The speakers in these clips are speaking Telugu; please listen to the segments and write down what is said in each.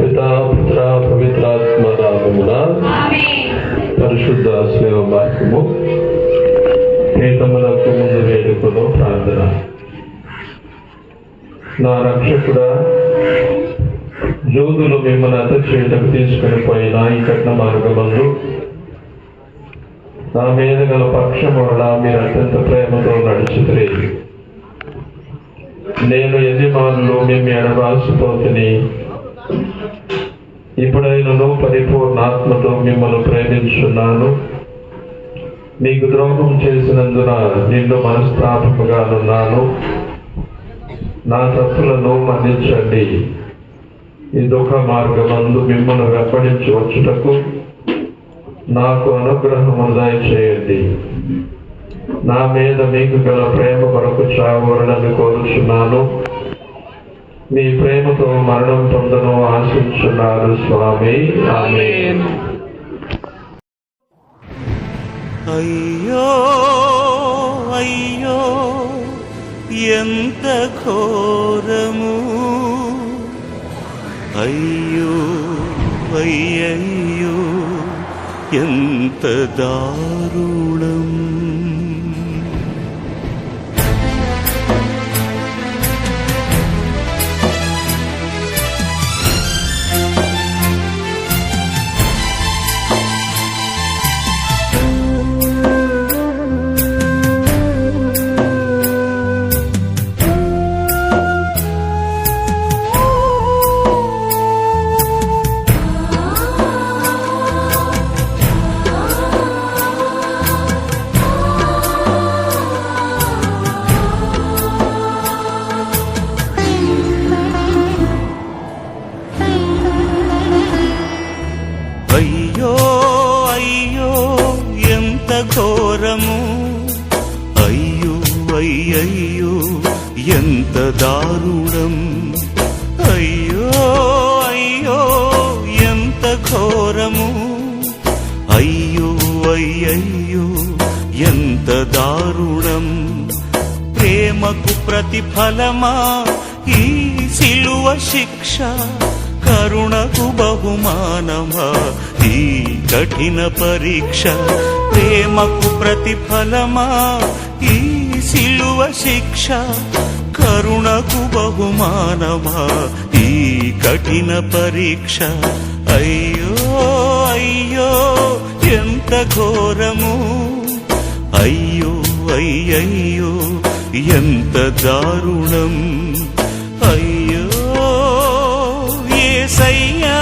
పితా పుత్ర పవిత్రాత్మ నామమున పరిశుద్ధ సేవ మార్గము పీఠములకు ముందు వేడుకను ప్రార్థన. నా రక్షకుడా, యోధులు మిమ్మల్ని అంత చేయటకు తీసుకుని పోయిన ఈ కఠిన మార్గమందు నా మీద గల పక్షం వల్ల మీరు అత్యంత ప్రేమతో నడుచుతురే. నేను యజమానులు మేము ఎడబాసిపోతుని ఇప్పుడైనను పరిపూర్ణాత్మతో మిమ్మల్ని ప్రేమించున్నాను. మీకు ద్రోహం చేసినందున నిన్ను మనస్తాపముగానున్నాను. నా తప్పులను మన్నించండి. ఈ దుఃఖ మార్గమందు మిమ్మల్ని వెంబడించి వచ్చుటకు నాకు అనుగ్రహము దయచేయండి. నా మీద మీకు గల ప్రేమ కొరకు చావరణని కోరుచున్నాను. మీ ప్రేమతో మరణం పొందను ఆశించున్నారు స్వామి. ఆమేన్. అయ్యో అయ్యో ఎంత ఘోరము, అయ్యో అయ్యయ్యో ఎంత దారుణం. అయ్యో అయ్యో ఎంత ఘోరము, అయ్యో అయ్యయ్యో ఎంత దారుణం. అయ్యో అయ్యో ఎంత ఘోరము, అయ్యో అయ్యయ్యో ఎంత దారుణం. ప్రేమకు ప్రతిఫలమా ఈ సిలువ శిక్ష, కరుణకు బహుమానమా ఈ కఠిన పరీక్ష. ప్రేమకు ప్రతిఫలమా ఈ సిలువ శిక్ష, కరుణకు బహుమానమా ఈ కఠిన పరీక్ష. అయ్యో అయ్యో ఎంత ఘోరము, అయ్యో అయ్యయ్యో ఎంత దారుణం. అయ్యో యేసయ్యా,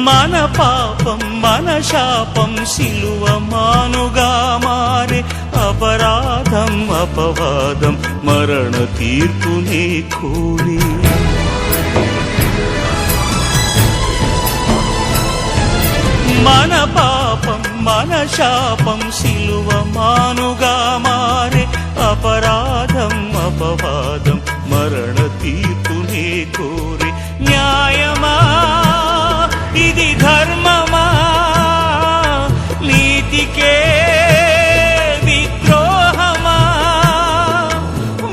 మన పాపం మన శాపం సిలువ మానుగా మారే, అపరాధం అపవాదం మరణ తీర్పునే కోరి. మన పాపం మన శాపం సిలువ మానుగా మారే, అపరాధం అపవాదం మరణ తీర్పునే కోరి. న్యాయమా ఇది ధర్మమా, నీతికే విద్రోహమా,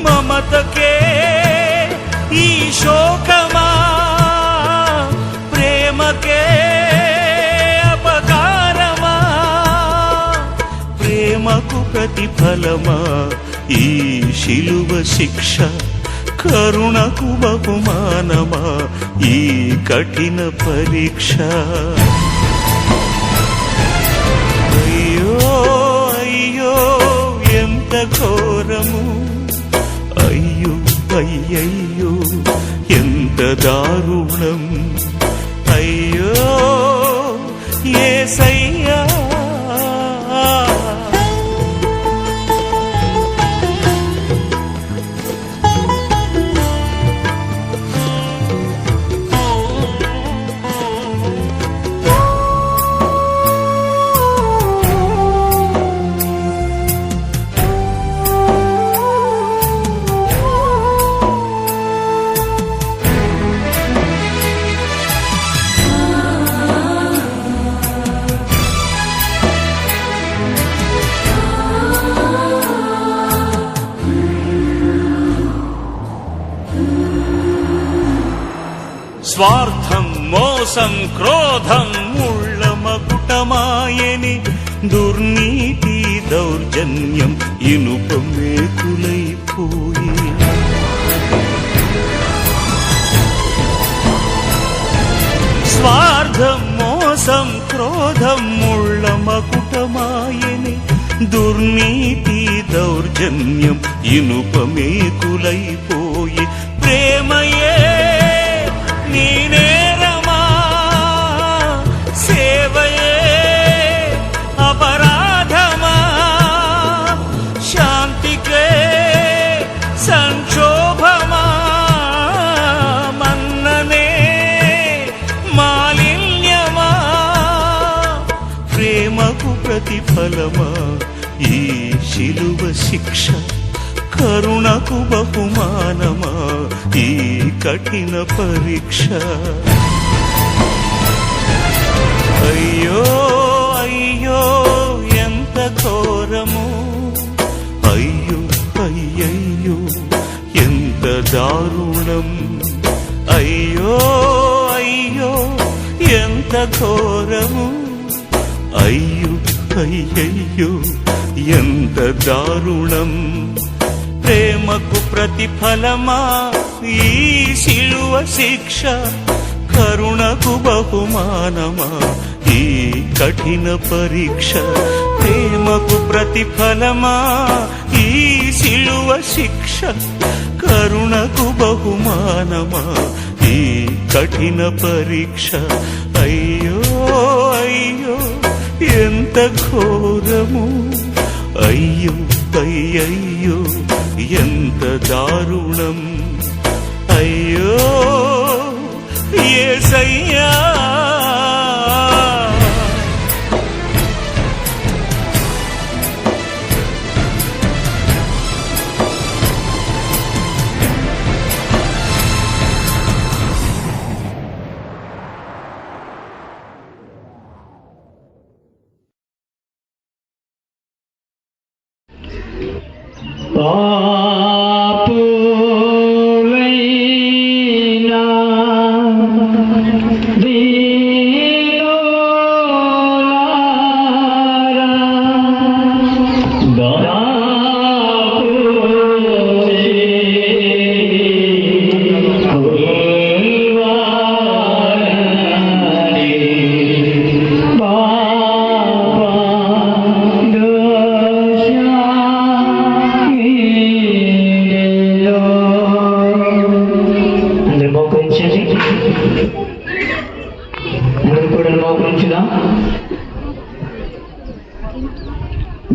మమతకే ఈ శోకమా, ప్రేమకే అపకారమా. ప్రేమకు ప్రతిఫలమా ఈ శిలువ శిక్ష, కరుణకు బహుమానమా ఈ కఠిన పరీక్ష. అయ్యో అయ్యో ఎంత ఘోరము, అయ్యో అయ్యయ్యో ఎంత దారుణం. అయ్యో యేసయ్యా, స్వార్థం మోసం క్రోధం ముళ్ళ మకుటమాయని దుర్నీతి దౌర్జన్యం ఇనుప మేకులైపోయి స్వార్థం మోసం క్రోధం ముళ్ళ మకుటమాయని దుర్నీతి దౌర్జన్యం ఇనుప మేకులైపోయి ప్రేమయే నీ నేరమా సేవయే అపరాధమా శాంతికే సంక్షోభమా మన్ననే మాలిన్యమా ప్రేమకు ప్రతిఫలమా ఈ శిలువ శిక్ష కరుణకు బహుమానమా ఈ కఠిన పరీక్ష అయ్యో అయ్యో ఎంత ఘోరము అయ్యో అయ్యయ్యో ఎంత దారుణం అయ్యో అయ్యో ఎంత ఘోరము అయ్యో అయ్యయ్యో ఎంత దారుణం ప్రేమకు ప్రతిఫలమా ఈ శిలువ శిక్ష కరుణకు బహుమానమా ఈ కఠిన పరీక్ష ప్రేమకు ప్రతిఫలమా ఈ శిలువ శిక్ష కరుణకు బహుమానమా ఈ కఠిన పరీక్ష అయ్యో అయ్యో ఎంత ఘోరము అయ్యో అయ్యయ్యో ఎంత దారుణం అయ్యో యేసయ్యా పాపులైనా దీనులారా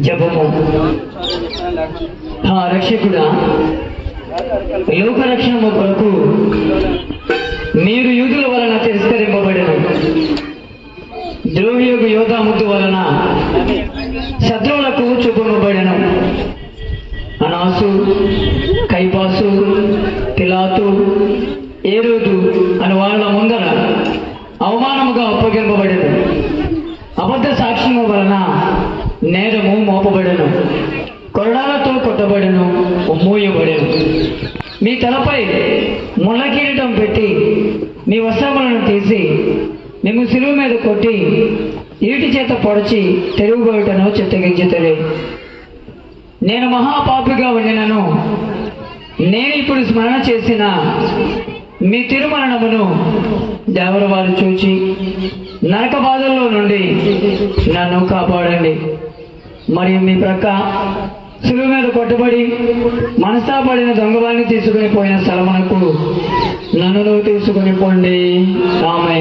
జపము. రక్షకుడా, లోకరక్షణము కొరకు మీరు యూదుల వలన తిరస్కరింపబడెను, ద్రోహియోగు యోధాముద్దు వలన శత్రువులకు చూపబడెను. అనాసు, కైపాసు, పిలాతు, ఏరోదు అని వాళ్ళ ముందర అవమానముగా అప్పగింపబడెను. అబద్ధ సాక్ష్యము వలన నేరము మోపబడెను, కొరడాలతో కొట్టబడెను, మూయబడెను. మీ తలపై ముళ్ళ కిరీటం పెట్టి మీ వస్త్రములను తీసి మేము శిలువ మీద కొట్టి ఈటి చేత పొడిచి తెరుగుబోయటను చిత్తగించుతలే. నేను మహాపాపిగా ఉండినను నేను ఇప్పుడు స్మరణ చేసిన మీ తిరుమరణమును దేవర వారు చూచి నరక బాధల్లో నుండి నన్ను కాపాడండి. మరియు మీ ప్రక్క శిలువ మీద కొట్టబడి మనస్తాపడిన దొంగవాడిని తీసుకుని పోయిన స్థలమునకు నన్ను తీసుకుని పోండి. ఆమె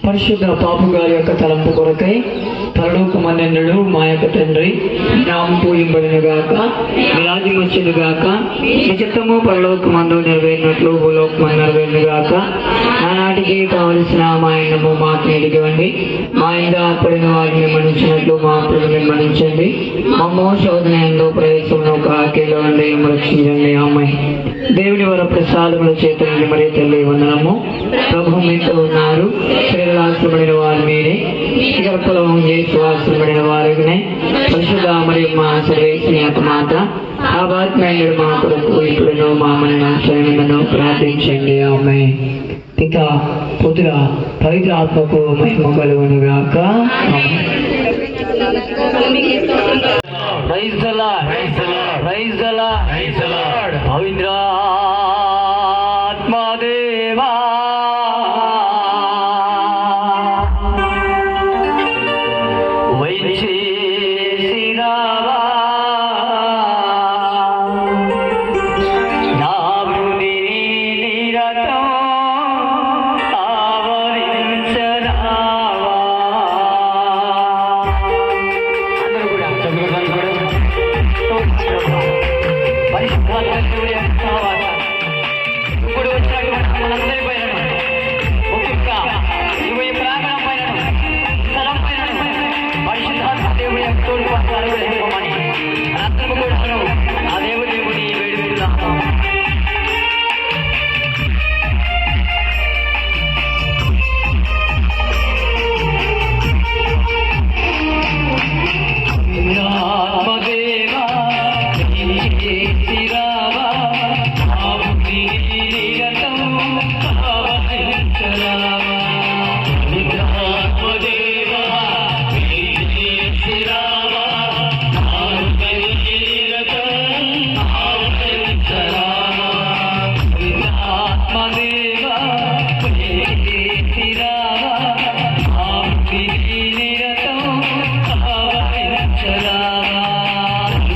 పరిశుద్ధ పాపు గారి యొక్క తలంపు కొరకై పరలోకమందుండు మా యొక్క తండ్రి నామం పూజింపబడును గాక, మీ రాజ్యం వచ్చును గాక, మీ చిత్తము పరలోకమందు నెరవేరినట్లు భూలోకమందు నెరవేరును గాక. నానాటికి కావలసిన మా ఆయనము మాకు ఎదిగివ్వండి, మా ఇంద ఆపడిన వారిని మన్నించినట్లు మా అప్పులను మన్నించండి. మమ్మో శోధన ఎందు ప్రవేశంలో కాకేలో రక్షించండి. అమ్మాయి దేవుని వర ప్రసాదముల చేత మరి తల్లి వందనము. ప్రభు మీతో ఉన్నారు, శరీరాశ్రమడిన వారు మీరే, గర్భఫలము చేసి వాశ్రమడిన వారినే. పరిశుద్ధ మరియు మా సర్వేశ్వరి మాత ఆత్మీయుడు మా కొరకు ఇప్పుడు మా మన ప్రార్థించండి. ఆమె పిత పుత్ర పవిత్ర ఆత్మకు మహిమ కలుగునుగాక. Praise the Lord, praise the Lord. పవిత్రాత్మదేవా వైచేసిరావా నా హృదయ నిరతం ఆవరించరావా. అందరూ కూడా ఇప్పుడు వచ్చినటువంటి మనందరి పైన ముఖ్యంగా ఈ ప్రాంగణం పైన స్థలం పైన పరిశుద్ధాత్మ దేవుడి యొక్క తోడ్పాటు ఇవ్వమని అందరూ కూడా ఆ దేవుడిని వేడుకుంటున్నాము. ఆత్మదేవా చేసిరావా నిరతం ఆవరించరావా. ఆత్మదేవా చేసిరావా నిరతం ఆవరించరావా.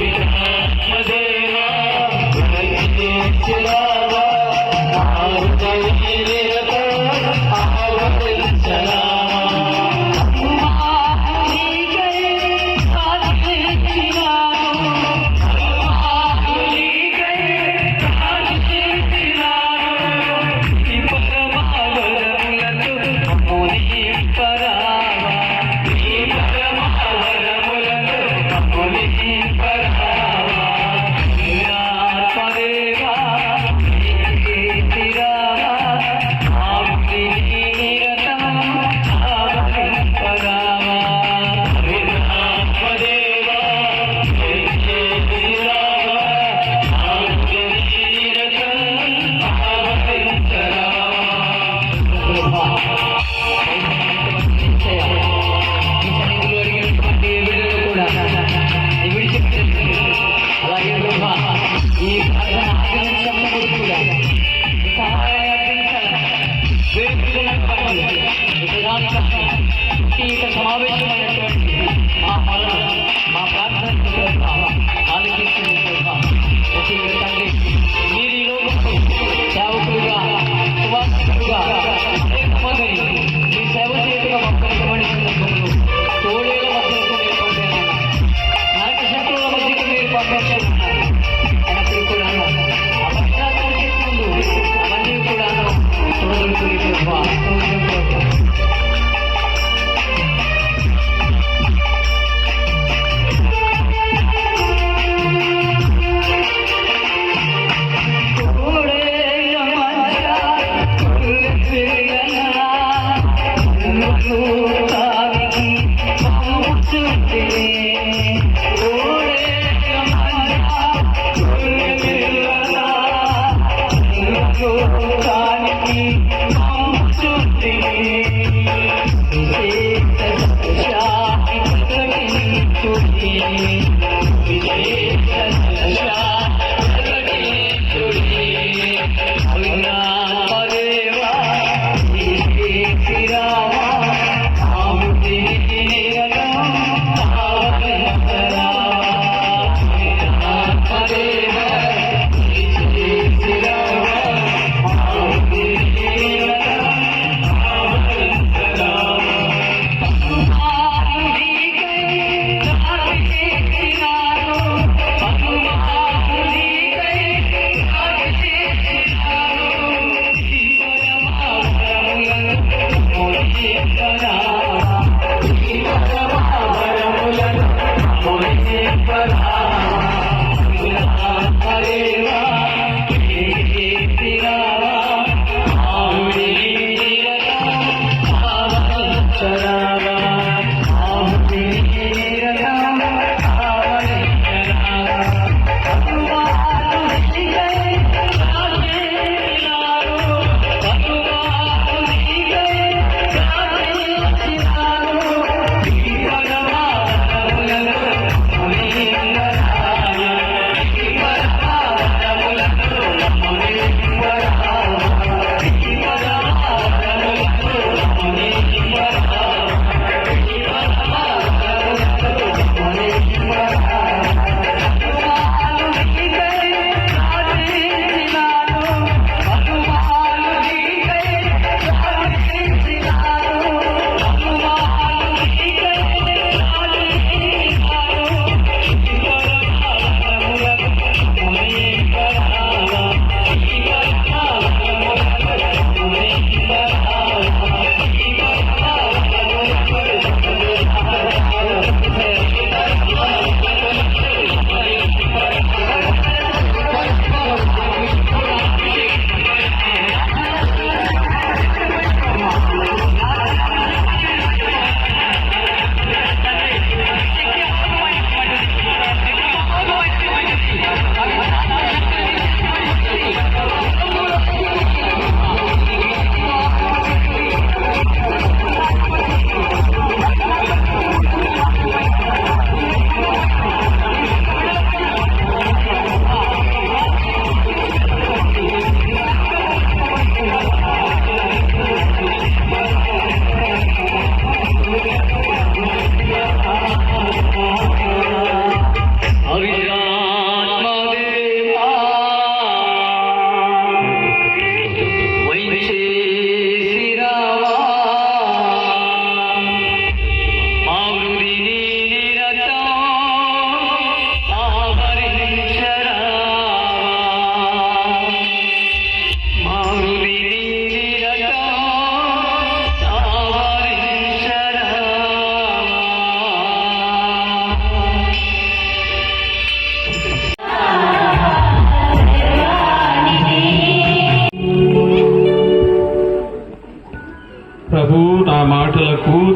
ఆత్మదేవా చేసిరావా నిరతం ఆవరించరావా. అలాగే ఈ సమావేశమైనటువంటి మా పాలన మా ప్రార్థన తండ్రి మీరు ఈ రోజు సేవకులుగా సువాసికులుగా మీ సేవ చేయకుండా మమ్మల్ని సందర్భంలో తోడేల మధ్యకు మీరు పంపారు, నాయక శత్రువుల మధ్యకు మీరు పంపించారు. అయినప్పుడు కూడా అపక్షాత్రం చేస్తుందు అవన్నీ కూడా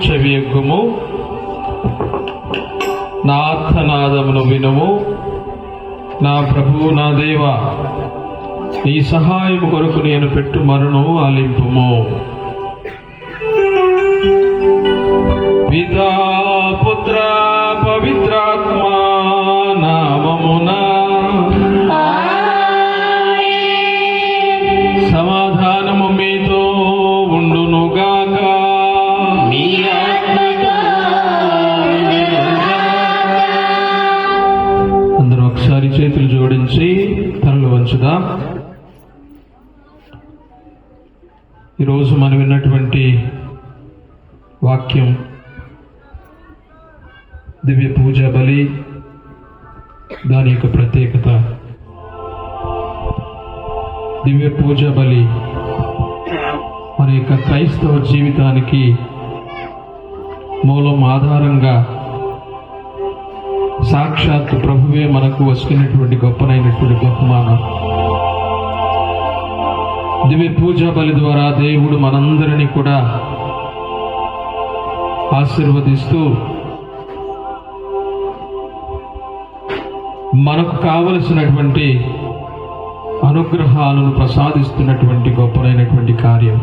చెవియొగ్గుము, నా ఆర్తనాదమును వినుము. నా ప్రభు, నా దేవ, నీ సహాయము కొరకు నేను పెట్టు మరును ఆలింపుము. పితా పుత్ర పవిత్రాత్మ నామమున సమాధానము మీతో ఉండునుగాక. అందరూ ఒకసారి చేతులు జోడించి తలలు వంచుదాం. ఈరోజు మనం విన్నటువంటి వాక్యం దివ్య పూజ బలి, దాని యొక్క ప్రత్యేకత. దివ్య పూజ బలి మన యొక్క క్రైస్తవ జీవితానికి మూలం, ఆధారంగా సాక్షాత్తు ప్రభువే మనకు వస్తున్నటువంటి గొప్పనైనటువంటి బహుమానం. దివ్య పూజ బలి ద్వారా దేవుడు మనందరినీ కూడా ఆశీర్వదిస్తూ మనకు కావలసినటువంటి అనుగ్రహాలను ప్రసాదిస్తున్నటువంటి గొప్పనైనటువంటి కార్యం.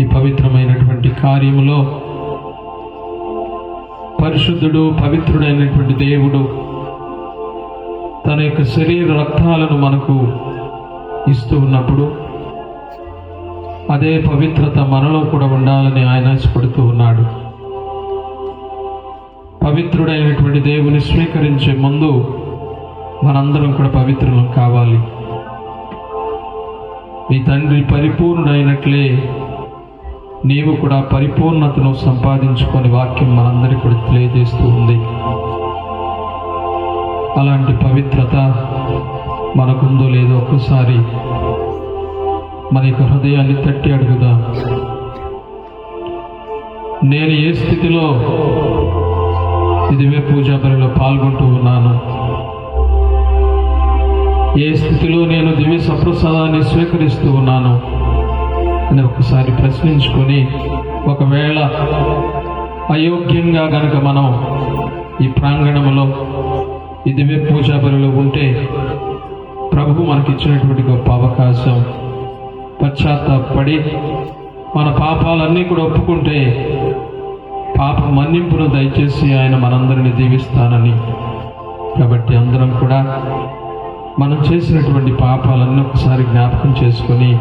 ఈ పవిత్రమైనటువంటి కార్యములో పరిశుద్ధుడు, పవిత్రుడైనటువంటి దేవుడు తన యొక్క శరీర రక్తాలను మనకు ఇస్తూ ఉన్నప్పుడు అదే పవిత్రత మనలో కూడా ఉండాలని ఆయన ఆశపడుతూ ఉన్నాడు. పవిత్రుడైనటువంటి దేవుని స్వీకరించే ముందు మనందరం కూడా పవిత్రులం కావాలి. నీ తండ్రి పరిపూర్ణుడైనట్లే నీవు కూడా పరిపూర్ణతను సంపాదించుకొని వాక్యం మనందరికీ కూడా తెలియజేస్తూ ఉంది. అలాంటి పవిత్రత మనకుందో లేదో ఒక్కసారి మన యొక్క హృదయాన్ని తట్టి అడుగుదాం. నేను ఏ స్థితిలో దివ్య పూజా బలిలో పాల్గొంటూ ఉన్నాను? ఏ స్థితిలో నేను దివ్య సప్రసాదాన్ని స్వీకరిస్తూ ఉన్నాను అని ఒకసారి ప్రశ్నించుకొని, ఒకవేళ అయోగ్యంగా గనక మనం ఈ ప్రాంగణంలో ఈ దివ్య పూజా బలిలో ఉంటే ప్రభు మనకిచ్చినటువంటి గొప్ప అవకాశం. పశ్చాత్తాపడి మన పాపాలన్నీ కూడా ఒప్పుకుంటే పాప మన్నింపును దయచేసి ఆయన మనందరినీ దీవిస్తానని. కాబట్టి అందరం కూడా మనం చేసినటువంటి పాపాలన్నీ ఒకసారి జ్ఞాపకం చేసుకొని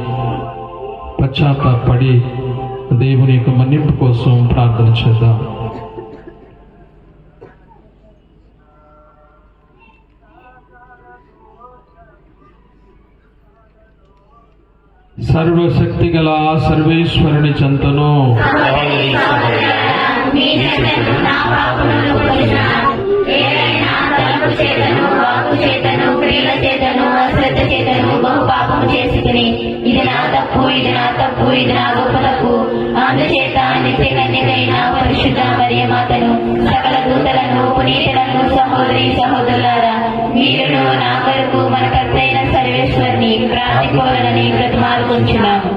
పశ్చాత్తాపడి దేవుని యొక్క మన్నింపు కోసం ప్రార్థన చేద్దాం. సర్వశక్తి గల సర్వేశ్వరుని చెంతను బహుపాపము చేసుకుని ఇది నా తప్పు, ఇది నా తప్పు, ఇది నా గొప్ప తప్పు. అందుచేత నిత్య కన్యకైన పరిశుద్ధ మరియమాతను, సకల దూతలను, పునీతులను, సహోదరి సహోదరులారా, మీరును నా కొరకు మన కర్తైన సర్వేశ్వరుని ప్రార్థించుకోవాలని బ్రతిమాలుకొంచున్నాము.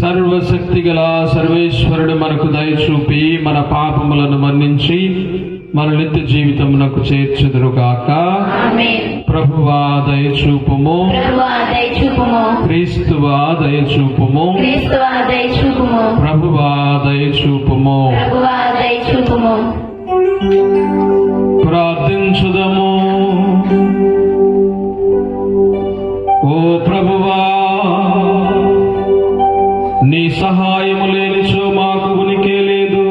సర్వశక్తి గల సర్వేశ్వరుడు మనకు దయచూపి మన పాపములను మన్నించి మన నిత్య జీవితమునకు చేర్చుదురుగాక. ప్రభువా దయచూపుము, క్రీస్తువా దయచూపుము, ప్రభువా దయచూపుము. ప్రార్థించుదము. ఓ ప్రభువా, నీ సహాయము లేనిచో మాకు ఉనికి లేదు,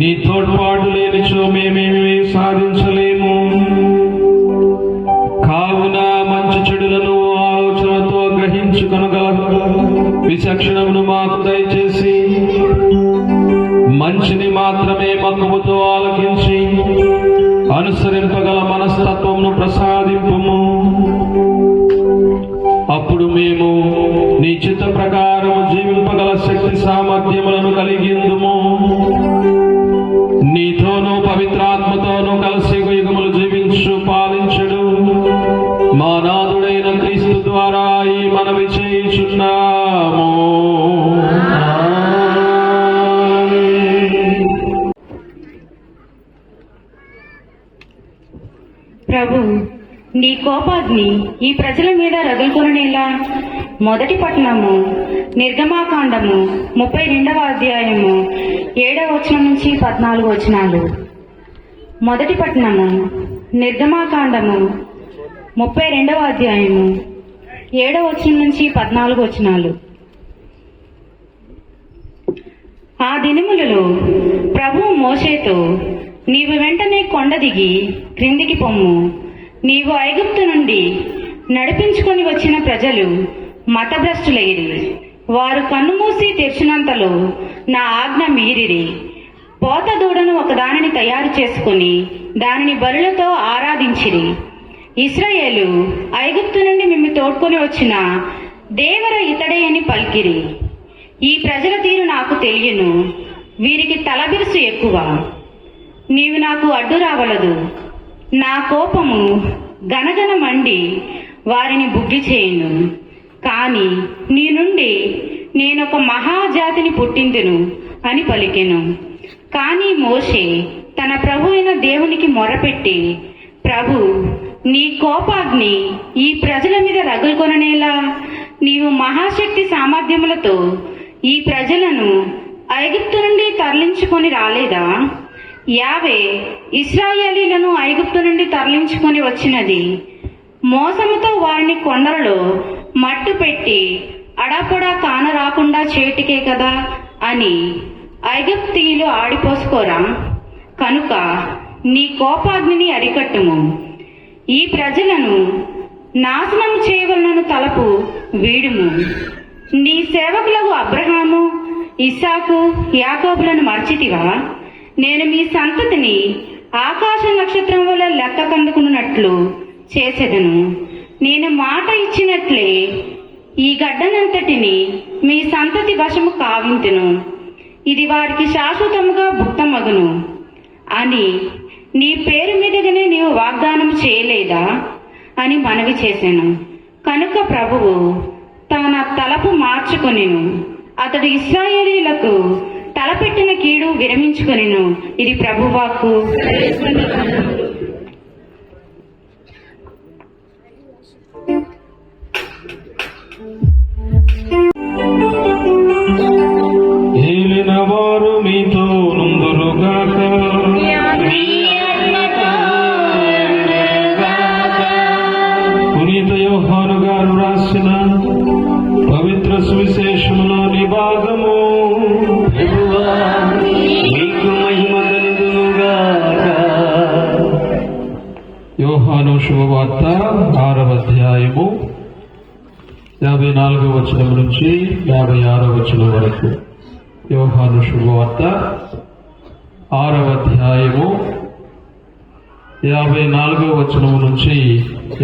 నీ తోడ్పాటు లేనిచో మేమేమి సాధించలేము. కావున మంచి చెడులను ఆలోచనతో గ్రహించుకొనగల విచక్షణమును మాకు దయచేసి మంచిని మాత్రమే మక్కువతో ఆలకించి అనుసరింపగల మనస్తత్వమును ప్రసాదింపుము. అప్పుడు మేము నీ చిత్త ప్రకారము జీవింపగల శక్తి సామర్థ్యములను కలిగిందుము. నీతోనూ పవిత్రాత్మతోనూ కలిసి యుగములు జీవించు పాలించుడు మా నాథుడైన క్రీస్తు ద్వారా ఈ మనవి చేయుచున్నాము. నీ కోపాగ్ని ఈ ప్రజల మీద రగులుకొననేలా. మొదటి పట్టణము నిర్గమాకాండము 32వ అధ్యాయము 7వ వచనం నుంచి 14 వచనాలు. మొదటి పట్టణము నిర్గమాకాండము 32వ అధ్యాయము 7వ వచనం నుంచి 14 వచనాలు. ఆ దినములలో ప్రభువు మోషేతో, నీవు వెంటనే కొండ దిగి క్రిందికి పొమ్ము. నీవు ఐగుప్తు నుండి నడిపించుకొని వచ్చిన ప్రజలు మతభ్రష్టులైరి. వారు కన్నుమూసి తెరిచినంతలో నా ఆజ్ఞ మీరిరి. పోత దూడను ఒకదానిని తయారు చేసుకుని దానిని బలులతో ఆరాధించిరి. ఇశ్రాయేలు ఐగుప్తు నుండి మిమ్ము తోడ్కొని వచ్చిన దేవర ఇతడే అని పలికిరి. ఈ ప్రజల తీరు నాకు తెలియను, వీరికి తలబిరుసు ఎక్కువ. నీవు నాకు అడ్డు రావలదు. నా కోపము గనగన మండి వారిని బుగ్గి చేయును. కాని నీ నుండి నేనొక మహాజాతిని పుట్టిందును అని పలికెను. కాని మోషే తన ప్రభు అయిన దేవునికి మొరపెట్టి, ప్రభు, నీ కోపాగ్ని ఈ ప్రజల మీద రగులుకొననేలా. నీవు మహాశక్తి సామర్థ్యములతో ఈ ప్రజలను ఐగుప్తు నుండి తరలించుకొని రాలేదా? యావే ఇశ్రాయేలీలను ఐగుప్తు నుండి తరలించుకొని వచ్చినది మోసముతో వారిని కొండలలో మట్టు పెట్టి అడాపొడా కానరాకుండా చేటికే కదా అని ఐగుప్తీయులు ఆడిపోసుకోరా? కనుక నీ కోపాగ్నిని అరికట్టుము. ఈ ప్రజలను నాశనం చేయవలనను తలపు వీడుము. నీ సేవకులకు అబ్రహాము, ఇస్సాకు, యాకోబులను మర్చితివా? నేను మీ సంతతిని ఆకాశ నక్షత్రం వల్ల లెక్క కందుకున్నట్లు చేసేదను. నేను మాట ఇచ్చినట్లే ఈ గడ్డనంతటిని మీ సంతతి వశము కావింతును. ఇది వారికి శాశ్వతముగా భుక్తమగును అని నీ పేరు మీదగానే నీవు వాగ్దానం చేయలేదా అని మనవి చేశాను. కనుక ప్రభువు తన తలపు మార్చుకొనెను. అతడు ఇశ్రాయేలీలకు తలపెట్టిన కీడు విరమించుకొనెను. ఇది ప్రభువాక్కు. ఏలిన వారు మీతో నుందురుగాక. పునీత యోహాను గారు రాసిన పవిత్ర సువిశేషములోని భాగము. యోహాను శుభవార్త 6వ అధ్యాయము 54వ వచనం నుంచి 56వ వచనం వరకు. యోహాను శుభవార్త 6వ అధ్యాయము 54వ వచనం నుంచి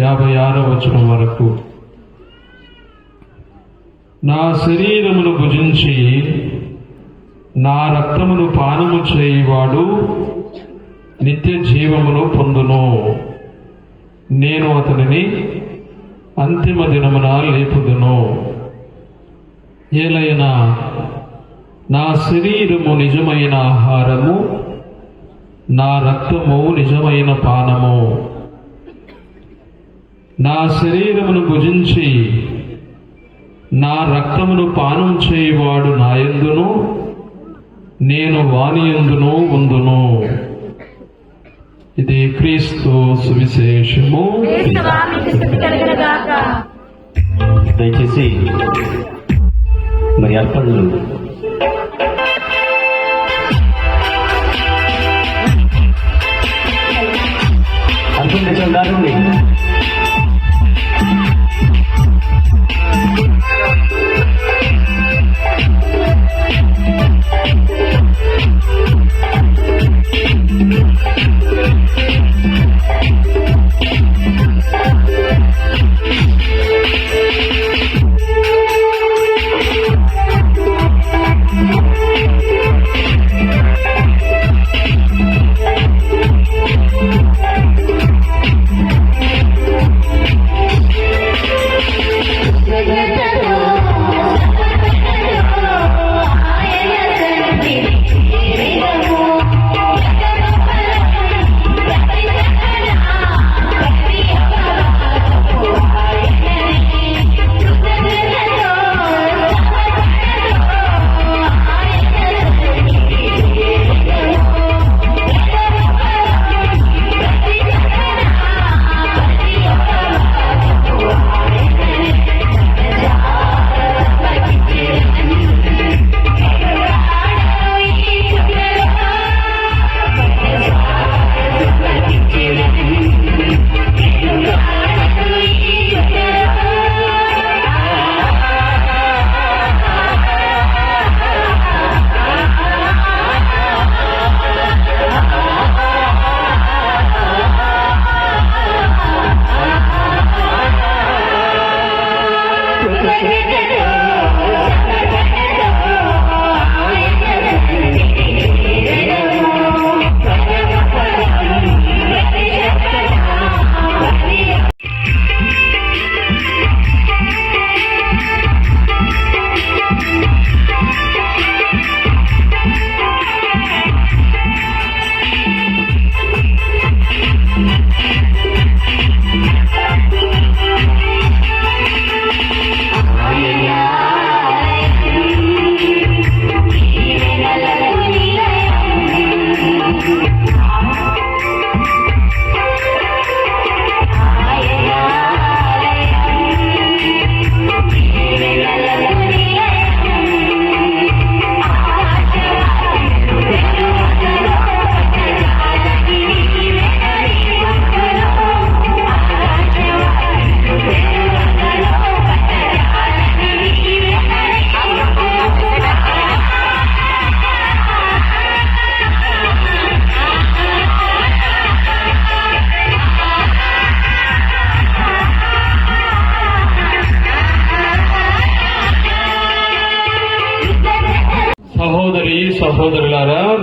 56వ వచనం వరకు. నా శరీరమును భుజించి నా రక్తమును పానము చేయువాడు నిత్య జీవమును పొందును. నేను అతనిని అంతిమ దినమున లేపుదును. ఏలైనా నా శరీరము నిజమైన ఆహారము, నా రక్తము నిజమైన పానము. నా శరీరమును భుజించి నా రక్తమును పానం చేయువాడు నాయందును, నేను వానియందును ఉందును. ఇది క్రీస్తు సువిశేషము. దయచేసి మరి అర్పణలు అర్పణ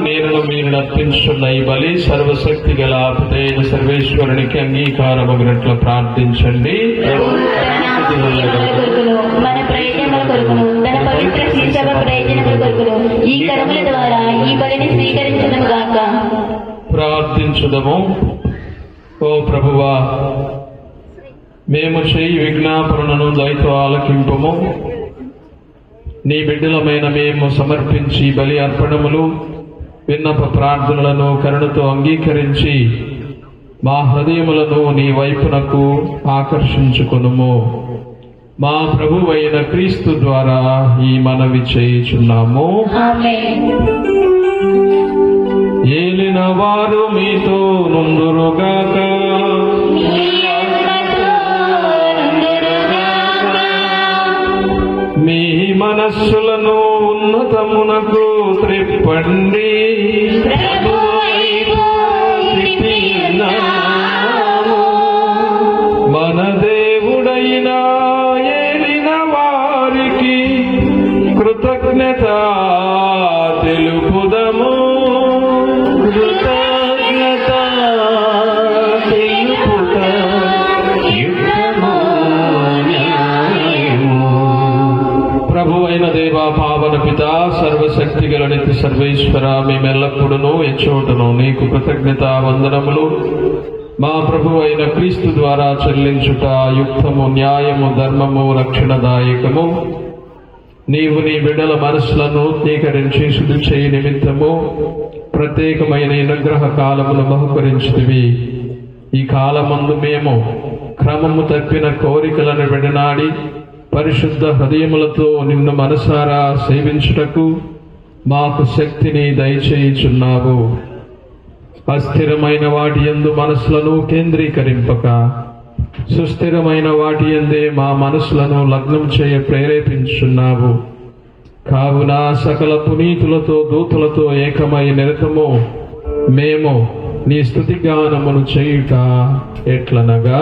నేను మీరు అర్పించున్న ఈ బలి సర్వశక్తి గల పితైన సర్వేశ్వరునికి అంగీకారమగినట్లు ప్రార్థించండి. మన ప్రయోజనముల కొరకును తన పవిత్ర శిక్షణ ప్రయోజనముల కొరకును ఈ కరముల ద్వారా ఈ బలిని స్వీకరించదము గాక. ప్రార్థించుదము. ఓ ప్రభువా, మేము చేయి విజ్ఞాపనను దయతో ఆలకింపము. నీ బిడ్డలమైన మేము సమర్పించి బలి అర్పణములు విన్నప ప్రార్థనలను కరుణతో అంగీకరించి మా హృదయములను నీ వైపునకు ఆకర్షించుకొనుము. మా ప్రభువైన క్రీస్తు ద్వారా ఈ మనవి చేయుచున్నాము. ఆమేన్. ఏలిన వారు మీతో నుందురుగాక. మీ మనస్సులను ఉన్నతమునకు త్రిప్పండి. మన దేవుడైన ఏలిన వారికి కృతజ్ఞత తెలుపుదము. కృతజ్ఞత తెలుపుట యుక్తము న్యాయము. ప్రభు అయిన దేవా, పావన పిత, సర్వశక్తి గల నిత్య సర్వేశ్వర, మేమెల్లప్పుడూ ఎచ్చోటను నీకు కృతజ్ఞత వందనములు మా ప్రభు అయిన క్రీస్తు ద్వారా చెల్లించుట యుక్తము, న్యాయము, ధర్మము, రక్షణదాయకము. నీవు నీ బిడ్డల మనస్సులను నూతనీకరించి శుద్ధి చేయి నిమిత్తము ప్రత్యేకమైన అనుగ్రహ కాలమును బహుకరించితివి. ఈ కాలమందు మేము క్రమము తప్పిన కోరికలను విడనాడి పరిశుద్ధ హృదయములతో నిన్ను మనసారా సేవించుటకు మాకు శక్తిని దయచేయుచున్నావు. అస్థిరమైన వాటి యందు మనసులను కేంద్రీకరింపక సుస్థిరమైన వాటి యందే మా మనసులను లగ్నం చేయ ప్రేరేపించున్నావు. కావున సకల పునీతులతో దూతలతో ఏకమై నిరతము మేము నీ స్తుతిగానమును చేయుట ఎట్లనగా,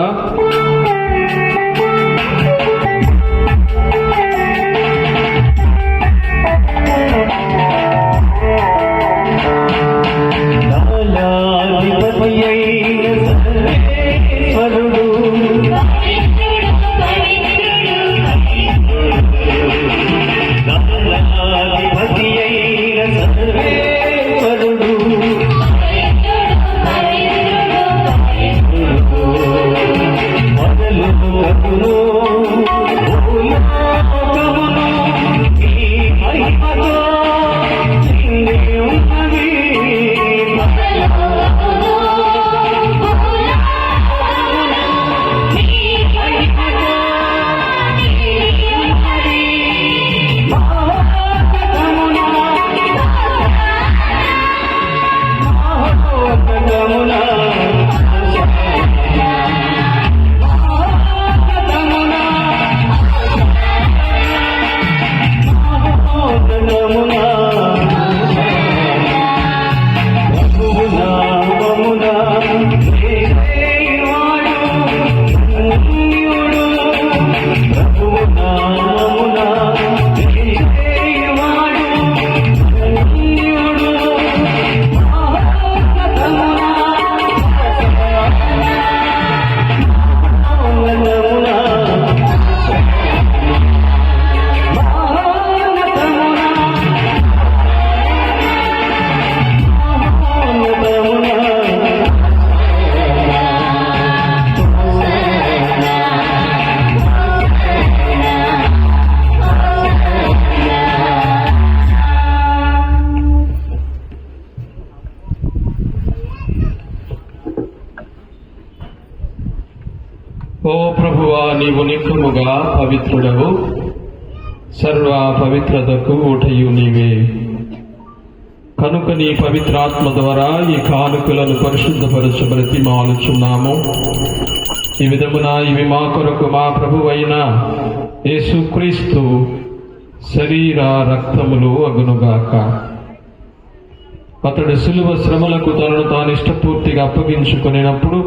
ఓ ప్రభువా, నీవు నిత్యముగా పవిత్రుడవు, సర్వ పవిత్రతకు ఊటయు నీవే. కనుక నీ పవిత్రాత్మ ద్వారా ఈ కానుకలను పరిశుద్ధపరచ బ్రతిమాలుచున్నాము. ఈ విధమున ఇవి మా కొరకు మా ప్రభువైన యేసుక్రీస్తు శరీర రక్తములు అగునుగాక. అతడు శిలువ శ్రమలకు తనను తాను ఇష్టపూర్తిగా అప్పగించుకునేటప్పుడు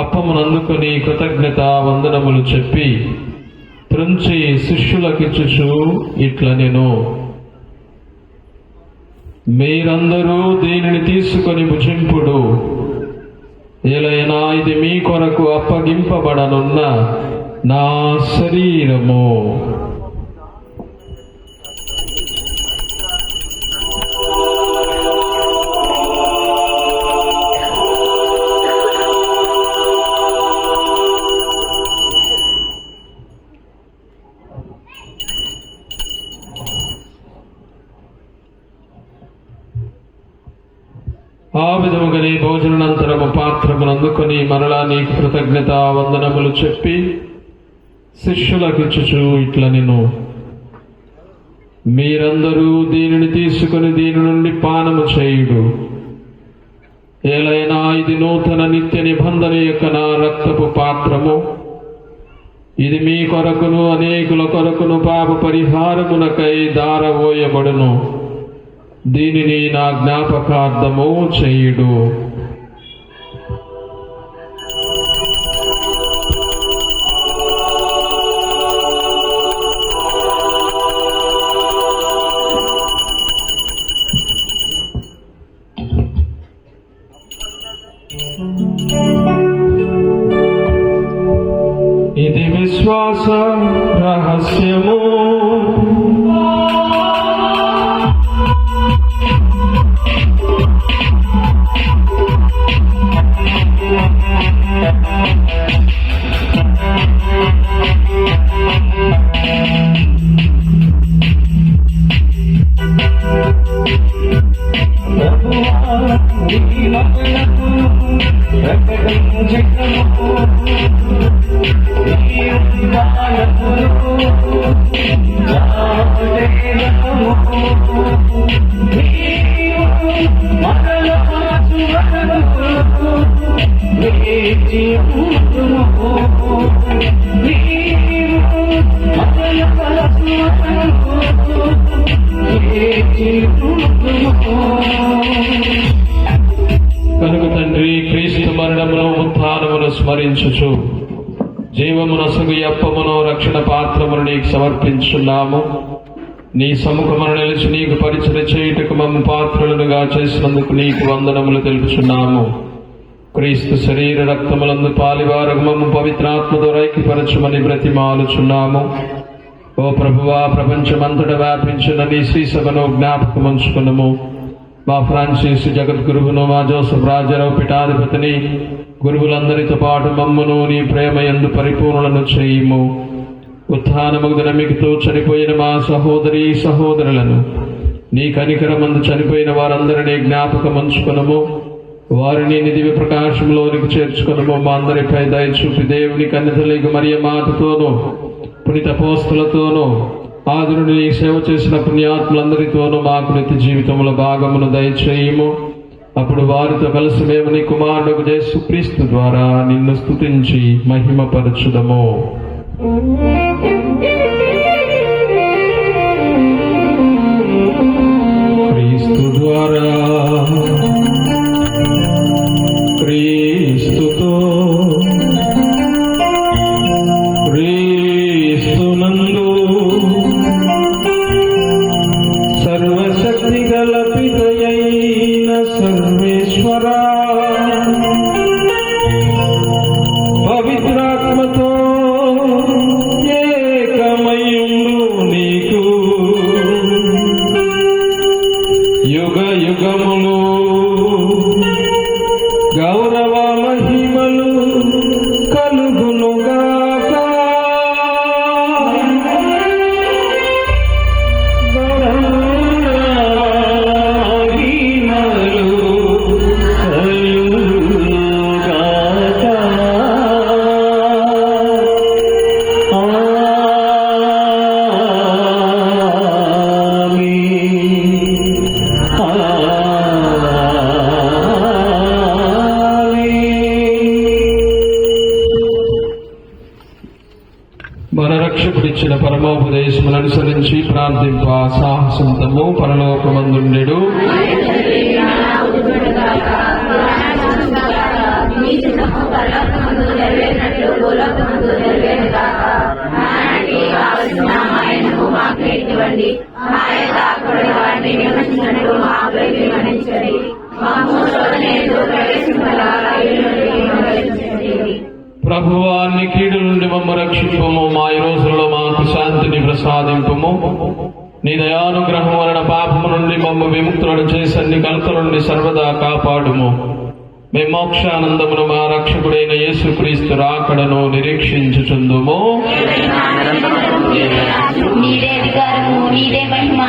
అప్పమును అందుకొని కృతజ్ఞత వందనములు చెప్పి త్రుంచి శిష్యులకిచ్చుచు ఇట్లనెను, మీరందరూ దీనిని తీసుకొని భుజింపుడు. ఏలైనా ఇది మీ కొరకు అప్పగింపబడనున్న నా శరీరము. ఆ విధముగానే భోజనానంతరము పాత్రమును అందుకొని మరలా నీకు కృతజ్ఞతా వందనములు చెప్పి శిష్యులకిచ్చుచు ఇట్లనెను, మీరందరూ దీనిని తీసుకొని దీని నుండి పానము చేయుడు. ఏలైనా ఇది నూతన నిత్య నిబంధన యొక్క నా రక్తపు పాత్రము. ఇది మీ కొరకును అనేకుల కొరకును పాప పరిహారమునకై దారవోయబడును. దీనిని నా జ్ఞాపకార్థము చేయుడు. ఇది విశ్వాస రహస్యము. కనుక తండ్రి, క్రీస్తు మరణమును ఉత్థానమును స్మరించుచు జీవమునసగు అప్పమును రక్షణ పాత్రమును నీకు సమర్పించున్నాము. నీ సముఖమును నిలిచి నీకు పరిచయం చేయుటకు మమ్మ పాత్రలుగా చేసినందుకు నీకు వందనములు తెలుపుచున్నాము. క్రీస్తు శరీర రక్తములందు పాలివారకు మమ్మ పవిత్రాత్మ ద్వారా ఐక్యపరచుమని బ్రతిమాలుచున్నాము. ఓ ప్రభువా, ప్రపంచమంతటా వ్యాపించిన నీ శ్రీ సభను జ్ఞాపకముంచుకున్నాము. మా ఫ్రాన్సిస్ జగద్గురువును, మా జోసఫ్ రాజారావు పీఠాధిపతిని, గురువులందరితో పాటు మమ్మను నీ ప్రేమ యందు పరిపూర్ణలను చేయుము. ఉత్థానముగు దినమికితో చనిపోయిన మా సహోదరి సహోదరులను నీ కనికరమందు చనిపోయిన వారందరినీ జ్ఞాపకముంచుకునము. వారిని నీ దివ్య ప్రకాశంలోనికి చేర్చుకునము. మా అందరిపై దయ చూపి దేవుని కన్యతలిగు మరియ మాతతోనూ పునీత అపోస్తలులతోనూ ఆదురుని నీ సేవ చేసిన పుణ్యాత్ములందరితోనూ మాకు నిత్య జీవితంలో భాగమును దయచేయము. అప్పుడు వారితో కలిసి మేము నీ కుమారుడు యేసుక్రీస్తు ద్వారా నిన్ను స్తుతించి మహిమపరచుదము. క్రీస్తు ద్వారా, క్రీస్తుతో, క్రీస్తునందు సర్వశక్తి గల పితయైన సర్వేశ్వరా, పవిత్రాత్మతో ఏకమయుండు నీకు యుగ యుగములు గౌరవ మహిమలు కలుగునుగాక. మన రక్షకుడిచ్చిన పరమోపదేశమును అనుసరించి ప్రార్థింప సాహసంతము. పరలోకమందుండెడు మాకు ప్రభువా, అన్ని కీడు నుండి మమ్మ రక్షింపము. మా ఈ రోజులలో మాకు శాంతిని ప్రసాదింపము. నీ దయానుగ్రహం వలన పాపము నుండి మమ్మ విముక్తులను చేసి అన్ని కలతల నుండి సర్వదా కాపాడుము. మేము మోక్షానందమును మా రక్షకుడైన యేసుక్రీస్తు రాకడను నిరీక్షించుచుందుము. నీదే అధికారము, నీదే మహిమ.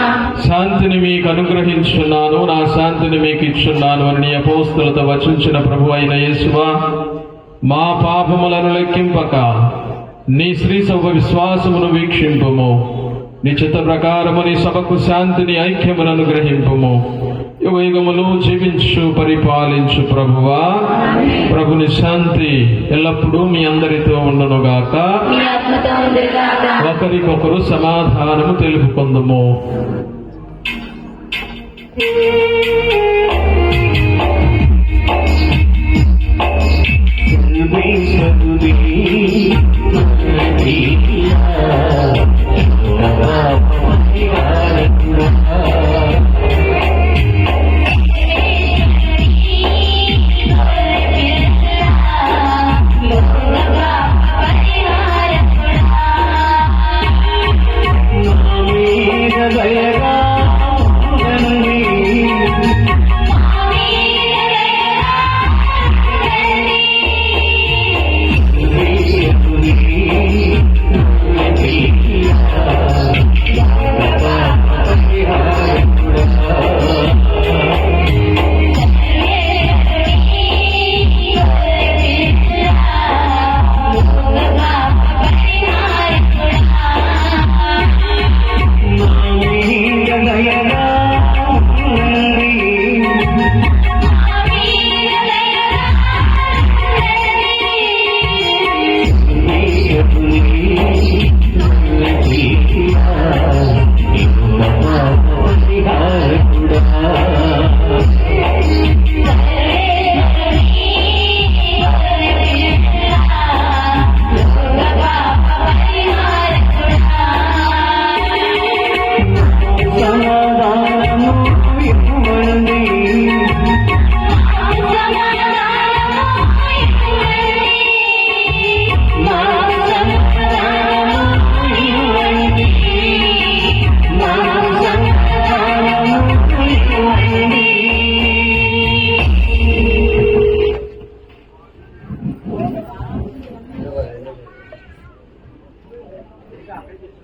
శాంతిని మీకు అనుగ్రహించున్నాను, నా శాంతిని మీకు ఇచ్చున్నాను అని నీ అపోస్తలులతో వచించిన ప్రభు అయిన యేసువా, మా పాపములను లెక్కింపక నీ శ్రీ సభ విశ్వాసమును వీక్షింపుము. నీ చిత్త ప్రకారము నీ సభకు శాంతిని ఐక్యమును అనుగ్రహింపుము. యుగయుగములు జీవించు పరిపాలించు ప్రభువా, ప్రభుని శాంతి ఎల్లప్పుడూ మీ అందరితో ఉండునుగాక. ఒకరికొకరు సమాధానము తెలుపుకొందుము.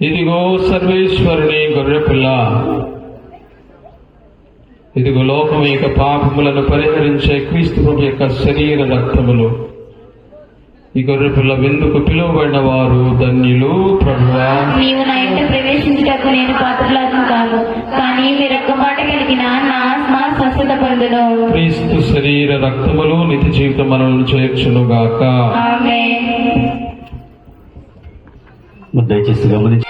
ఇదిగో సర్వేశ్వరుని గొర్రెపిల్ల, ఇదిగో లోకం యొక్క పాపములను పరిహరించే క్రీస్తు ప్రభు యొక్క శరీర రక్తములు. ఈ గొర్రెపిల్ల విందుకు పిలువబడిన వారు ధన్యులు. ప్రభువా, నీవు నా ఇంట ప్రవేశించుటకు నేను పాత్రలను కాను, కానీ మీరు ఒక్క మాట కలిగిన నా ఆత్మ స్వస్థత పొందును. క్రీస్తు శరీర రక్తములు నిత్య జీవితం మనల్ని చేర్చునుగాక. ఆమేన్. దయచేసి గమనించి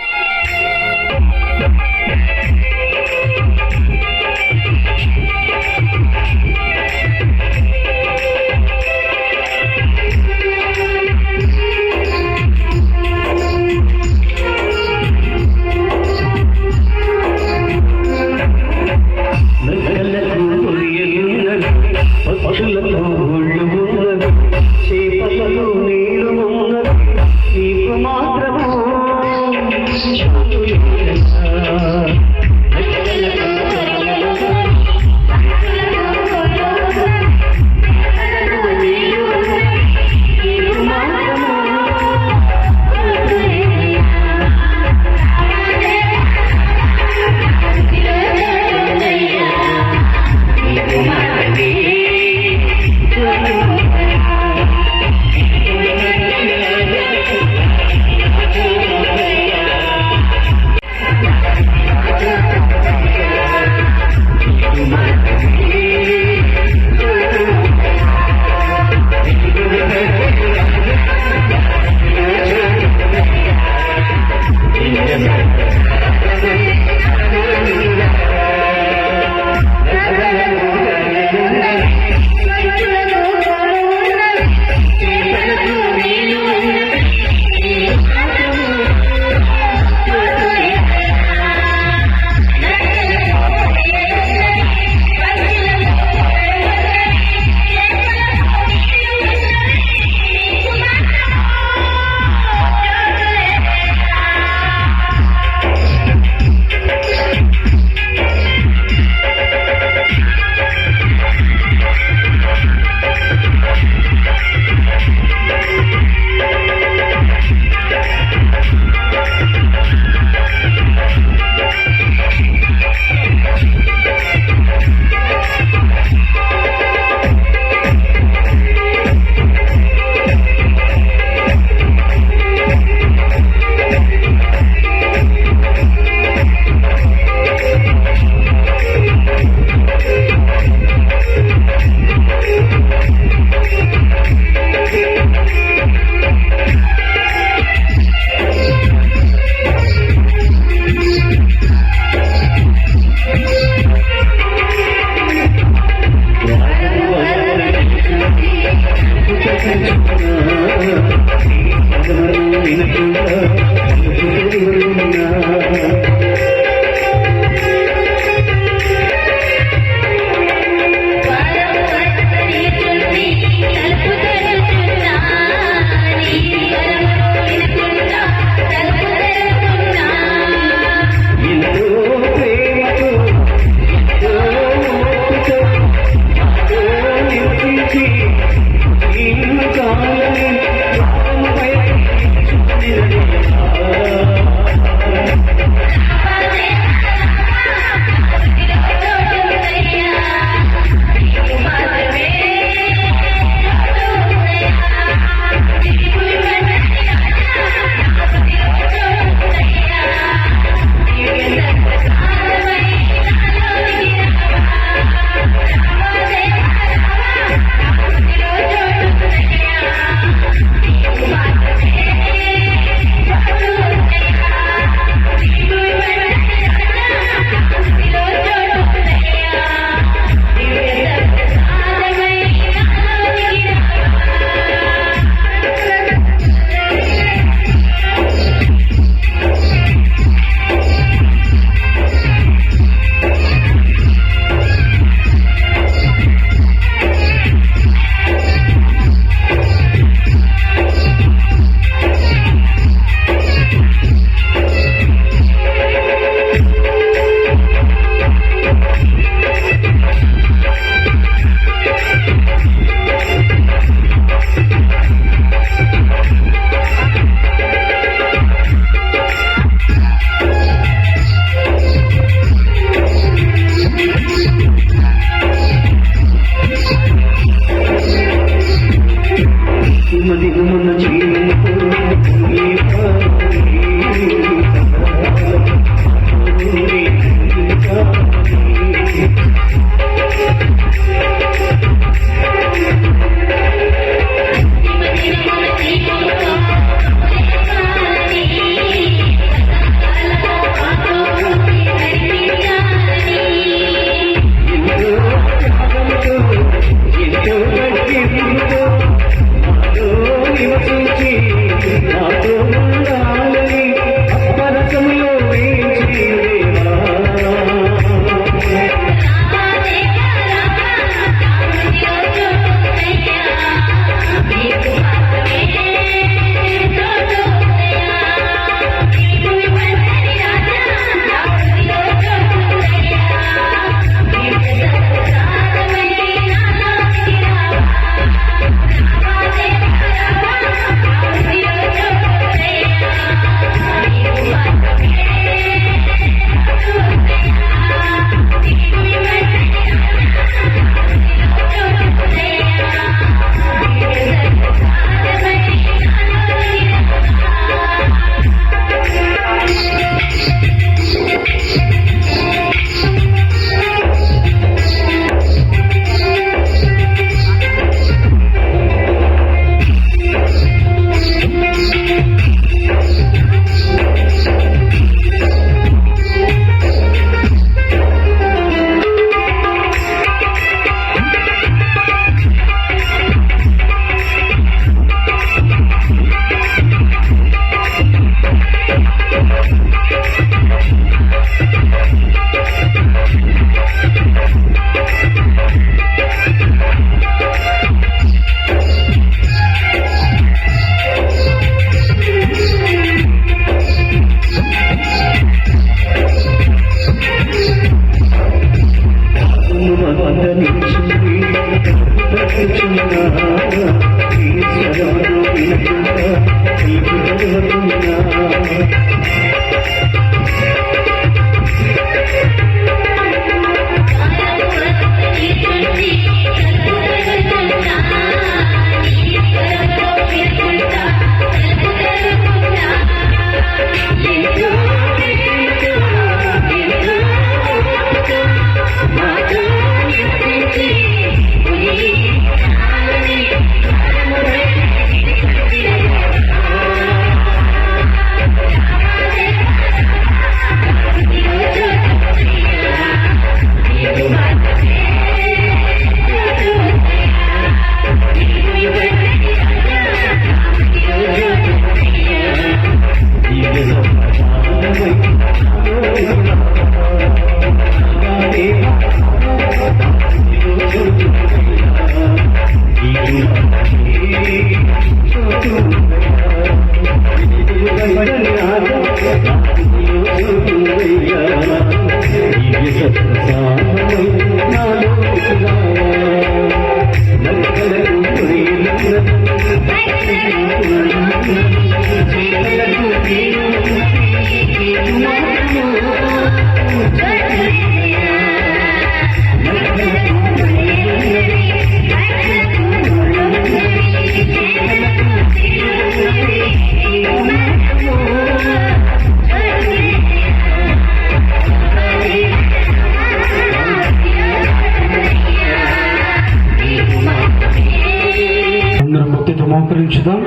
మోకరించుదాం.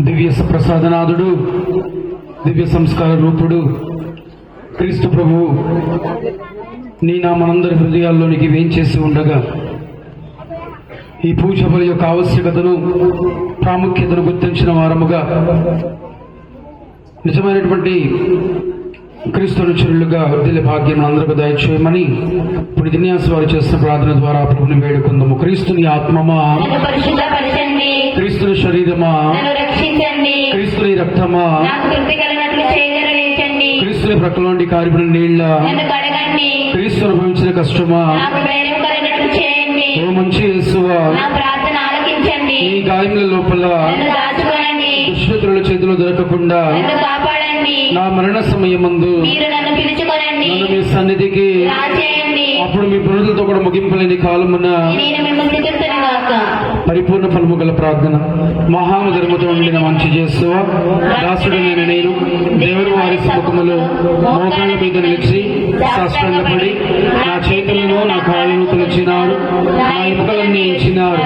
దివ్య ప్రసాదనాథుడు, దివ్య సంస్కార రూపుడు క్రీస్తు ప్రభువు నీ నా మనందరి హృదయాల్లోనికి వేంచేసి ఉండగా ఈ పూజ బలి యొక్క ఆవశ్యకతను, ప్రాముఖ్యతను గుర్తించిన వారముగా నిజమైనటువంటి క్రీస్తునుచరులుగా వర్ధిల్లే భాగ్యం అందరికీ దయచేయమని ఇప్పుడు విన్యాస వారు చేస్తున్న ప్రార్థన ద్వారా ప్రభుని వేడుకుందాము. క్రీస్తుని ఆత్మమా, నన్ను పరిశుద్ధపరచండి. క్రీస్తుని శరీరమా, నన్ను రక్షించండి. క్రీస్తుని రక్తమా, నాకు తృప్తి కలిగినట్లు చేయగలనించండి. క్రీస్తుని ప్రక్కలోండి కారిపడిన నీళ్ల, నన్ను కడగండి. క్రీస్తు అనుభవించిన కష్టమా, నాకు ధైర్యం కలిగినట్లు చేయండి. ఓ మంచి యేసువా, నా ప్రార్థన ఆలకించండి. ఈ గాయముల లోపల నన్ను దాచుకోనండి. దుష్టుల చేతిలో దొరకకుండా నన్ను కాపాడండి. నా మరణ సమయమందు మీరు నన్ను పిలుచుకోనండి. నన్ను మీ సన్నిధికి, రాచేయండి. అప్పుడు మీ పునరులతో కూడా ముగింపులేని కాలమున నేను మిమ్మల్ని స్థితించను గాక. పరిపూర్ణ ఫలము గల ప్రార్థన. మహామధురముతో ఉండిన మంచి చేస్తువా, దాసుడు నేను దేవుని వారి సముఖములో మోకాళ్ళ మీద నిలిచి సాష్టాంగపడి నా చేతులను నా కాళ్ళను తొలచినాడు, నా ఎముకలన్నీ ఇచ్చినారు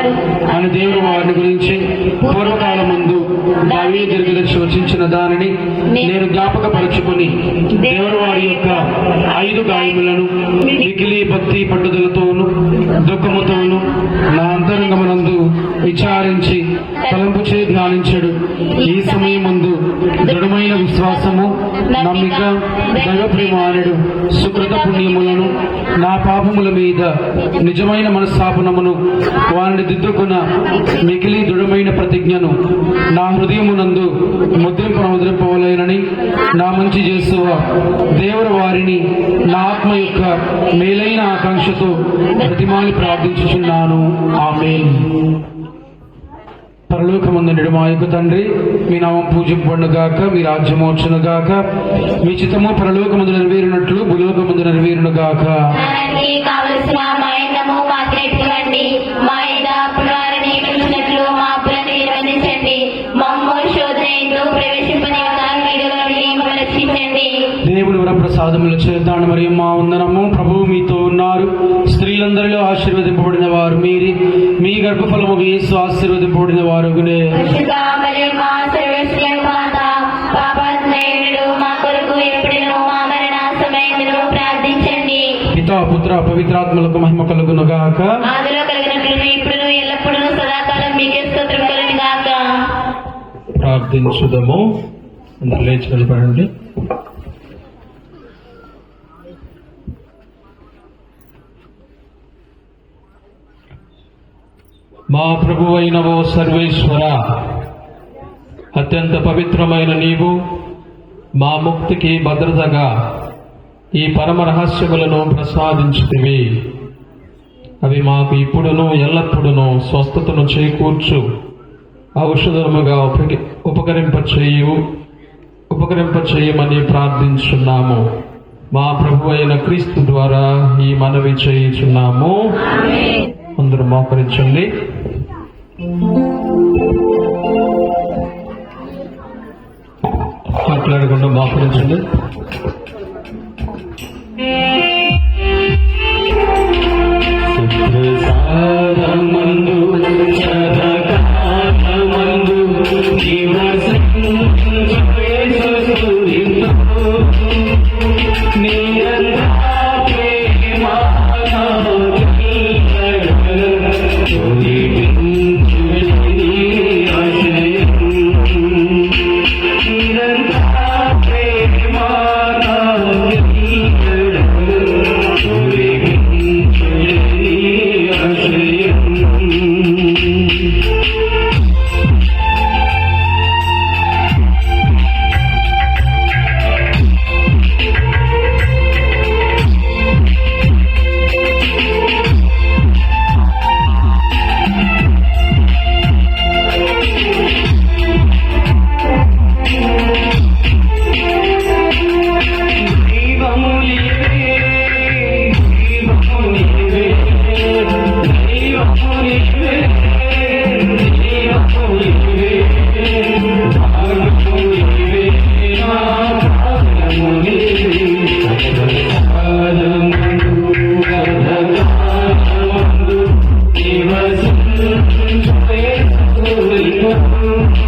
అని దేవుడు వారిని గురించి పూర్వకాలం ముందు దావీదు దిర్గదర్శి వచించిన దానిని నేను జ్ఞాపకపరుచుకుని దేవుడు వారి యొక్క 5 గాయములను మిగిలి భక్తి పట్టుదలతోను దుఃఖముతోను నా అంతరంగమునందు విచారించి తలంపు చే ధ్యానించడు. ఈ సమయం ముందు దృఢమైన విశ్వాసము, నమ్మిక, దైవ ప్రేమానుడు సుకృత పుణ్యములను నా పాపముల మీద నిజమైన మనస్తాపనమును వారిని దిద్దుకున్న మిగిలి దృఢమైన ప్రతిజ్ఞను నా హృదయమునందు ముద్రింపవలేనని నా మంచి చేస్తువా దేవుడు వారిని నా ఆత్మ యొక్క మేలైన ఆకాంక్షతో ప్రతిమాని ప్రార్థించుచున్నాను. ఆమేన్. పరలోకమందుండు మా యొక్క తండ్రి, మీ నామం పూజింపబడుగాక, మీ రాజ్యం వచ్చునుగాక, మీ చిత్తము పరలోకమందు నెరవేరినట్లు భూలోకమందు నెరవేరునుగాక. నాకి కావలసిన మా ఇంటము మాత్రం ఇవ్వండి. మా ఇంట అప్పుడు వారిని పిలిచినట్లు మా అప్పులను నిర్బంధించండి. మమ్ము శోధన ఎందు ప్రవేశింపనివ్వక కీడులో నుండి మమ్మల్ని రక్షించండి. దేవుని వరప్రసాదముల చేతాను మరియు మా వందనము. ప్రభువు మీతో ఉన్నారు. స్త్రీలందరిలో ఆశీర్వదింపబడిన వారు మీరే, మీ గర్భఫలము యేసు ఆశీర్వదింపబడిన వారుగునే. పరిశుద్ధ మరియమ్మ, సర్వేశ్వరుని మాత, పాపాత్మయుడు మా కొరకు ఎప్పుడును మా మరణ సమయములో ప్రార్థించండి. పితా పుత్ర పవిత్రాత్మలకు మహిమ కలుగునుగాక. ఆదిలో కలిగినట్లును ఇప్పుడు ఎల్లప్పుడూ సదాకాలం మీకే స్తోత్రం కలుగునుగాక. ప్రార్థించుదము. అందరూ లేచి నిలబడండి. మా ప్రభువైన ఓ సర్వేశ్వర, అత్యంత పవిత్రమైన నీవు మా ముక్తికి భద్రతగా ఈ పరమ రహస్యములను ప్రసాదించితివి. అవి మాకు ఇప్పుడును ఎల్లప్పుడును స్వస్థతను చేకూర్చు ఔషధముగా ఉపకరింపచేయమని ప్రార్థించున్నాము. మా ప్రభువైన క్రీస్తు ద్వారా ఈ మనవి చేయుచున్నాము. అందరూ మోకరించండి. మాట్లాడకుండా మోకరించండి. మందు చదకాలమందు ప్రేమ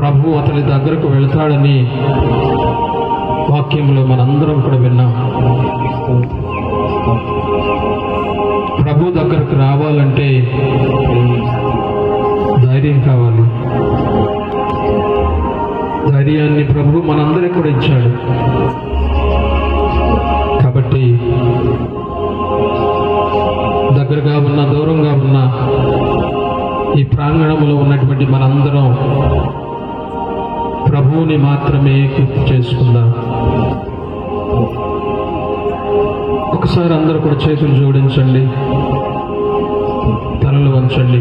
ప్రభు అతని దగ్గరకు వెళ్తాడని వాక్యంలో మనందరం కూడా విన్నాం. ప్రభు దగ్గరకు రావాలంటే ధైర్యం కావాలి. ధైర్యాన్ని ప్రభు మనందరికీ కూడా ఇచ్చాడు. కాబట్టి దగ్గరగా ఉన్న దూరంగా ఉన్న ఈ ప్రాంగణంలో ఉన్నటువంటి మనందరం ప్రభువుని మాత్రమే గుర్తు చేసుకుందాం. ఒకసారి అందరూ కూడా చేతులు జోడించండి, తలలు వంచండి,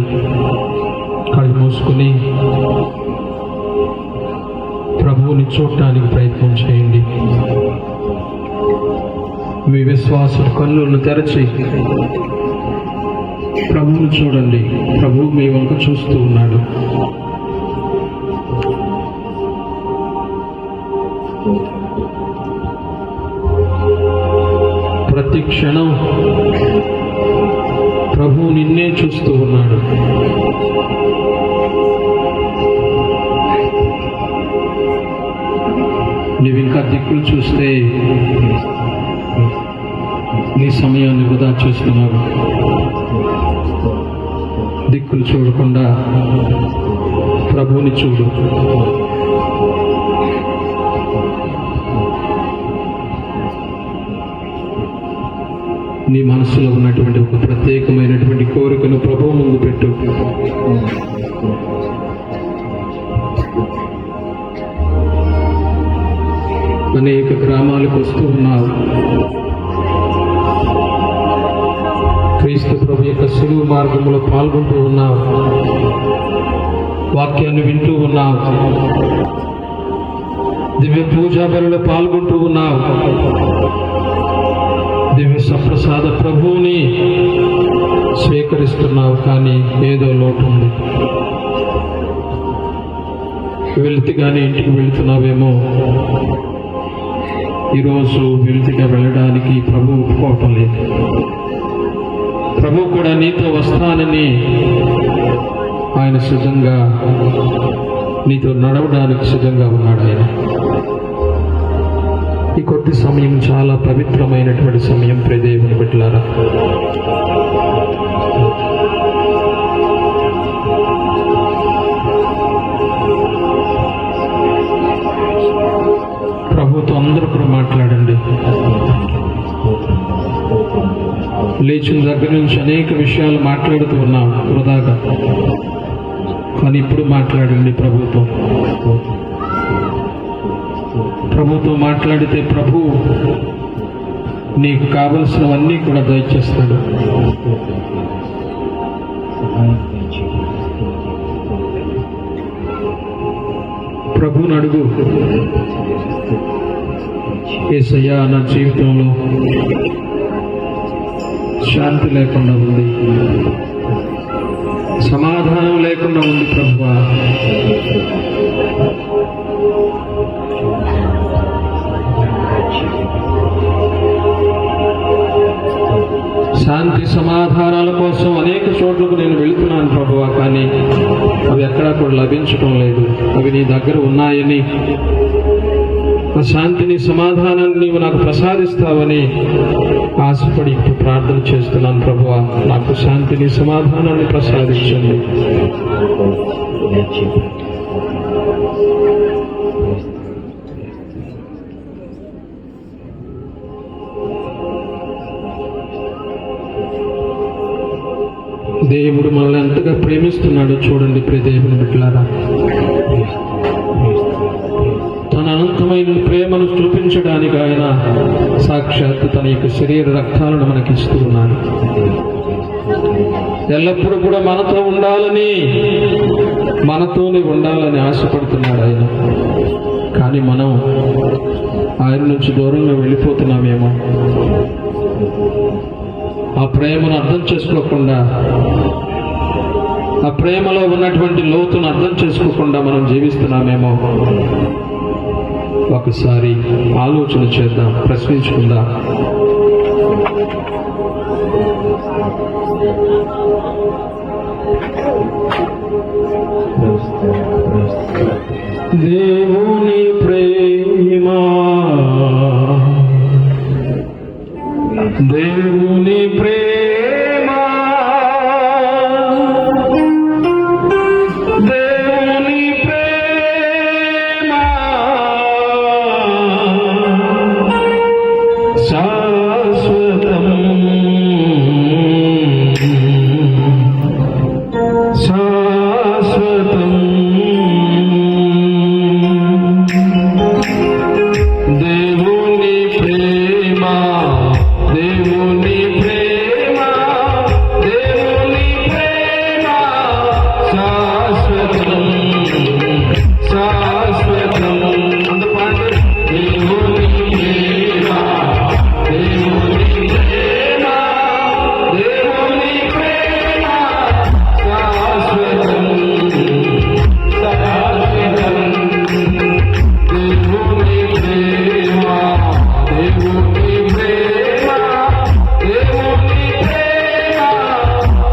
కళ్ళు మూసుకుని ప్రభువుని చూడటానికి ప్రయత్నం చేయండి. మీ విశ్వాస కన్నులను తెరచి ప్రభువును చూడండి. ప్రభువు మీ వంక చూస్తూ ఉన్నాడు. ప్రతి క్షణం ప్రభువు నిన్నే చూస్తూ ఉన్నాడు. నీవింకా దిక్కులు చూస్తే నీ సమయాన్ని వృధా చేస్తున్నావు. దిక్కులు చూడకుండా ప్రభువుని చూడు. నీ మనసులో ఉన్నటువంటి ఒక ప్రత్యేకమైనటువంటి కోరికను ప్రభువు ముందు పెట్టు. అనేక గ్రామాలకు వస్తూ ఉన్నావు. క్రీస్తు ప్రభు యొక్క సిలువ మార్గంలో పాల్గొంటూ ఉన్నావు. వాక్యాన్ని వింటూ ఉన్నావు. దివ్య పూజా బలిలో పాల్గొంటూ ఉన్నావు. దివ్య సప్రసాద ప్రభువుని స్వీకరిస్తున్నావు. కానీ ఏదో లోటు ఉంది. వెళితిగానే ఇంటికి వెళుతున్నావేమో. ఈరోజు వెళితిగా వెళ్ళడానికి ప్రభు ఒప్పుకోవటం లేదు. ప్రభు కూడా నీతో వస్తానని ఆయన సిద్ధంగా, నీతో నడవడానికి సిద్ధంగా ఉన్నాడు. ఆయన ఈ కొద్ది సమయం చాలా పవిత్రమైనటువంటి సమయం. ప్రియదేవుని బిడ్డలారా, ప్రభుతో అందరూ కూడా మాట్లాడండి. లేచిన దగ్గర నుంచి అనేక విషయాలు మాట్లాడుతూ ఉన్నాం వృధాగా. కానీ ఇప్పుడు మాట్లాడండి ప్రభుతో. ప్రభుతో మాట్లాడితే ప్రభు నీకు కావలసినవన్నీ కూడా దయచేస్తాడు. ప్రభువుని అడుగు. యేసయ్యా, నా జీవితంలో శాంతి లేకుండా ఉంది, సమాధానం లేకుండా ఉంది ప్రభువా. శాంతి సమాధానాల కోసం అనేక చోట్లకు నేను వెళుతున్నాను ప్రభువా. కానీ అవి ఎక్కడా కూడా లభించటం లేదు. అవి నీ దగ్గర ఉన్నాయని, ఆ శాంతిని సమాధానాన్ని నీవు నాకు ప్రసాదిస్తావని ఆశపడి ఇప్పుడు ప్రార్థన చేస్తున్నాను ప్రభువా. నాకు శాంతిని సమాధానాన్ని ప్రసాదించండి. దేవుడు మనల్ని ఎంతగా ప్రేమిస్తున్నాడో చూడండి ప్రియ దేవుని బిడ్డలారా. తన అనంతమైన ప్రేమను చూపించడానికి ఆయన సాక్షాత్తు తన యొక్క శరీర రక్తాలను మనకి ఇస్తూ ఉన్నాడు. ఎల్లప్పుడూ కూడా మనతో ఉండాలని, మనతోనే ఉండాలని ఆశపడుతున్నాడు ఆయన. కానీ మనం ఆయన నుంచి దూరంగా వెళ్ళిపోతున్నామేమో. ఆ ప్రేమను అర్థం చేసుకోకుండా, ఆ ప్రేమలో ఉన్నటువంటి లోతును అర్థం చేసుకోకుండా మనం జీవిస్తున్నామేమో. ఒకసారి ఆలోచన చేద్దాం, ప్రశ్నించుకుందాం. దేవుని ప్రేమ దేవుని ప్రేమ దేవుని ప్రేమ శాశ్వతం శాశ్వతం దేవుని ప్రేమ దేవుని ప్రేమ దేవుని ప్రేమ శాశ్వతం శాశ్వతం అందుపాటు దేవుని ప్రేమ దేవుని ప్రేమ దేవుని ప్రేమ శాశ్వతం శాశ్వతం దేవుని ప్రేమ దేవుని ప్రేమ దేవుని ప్రేమ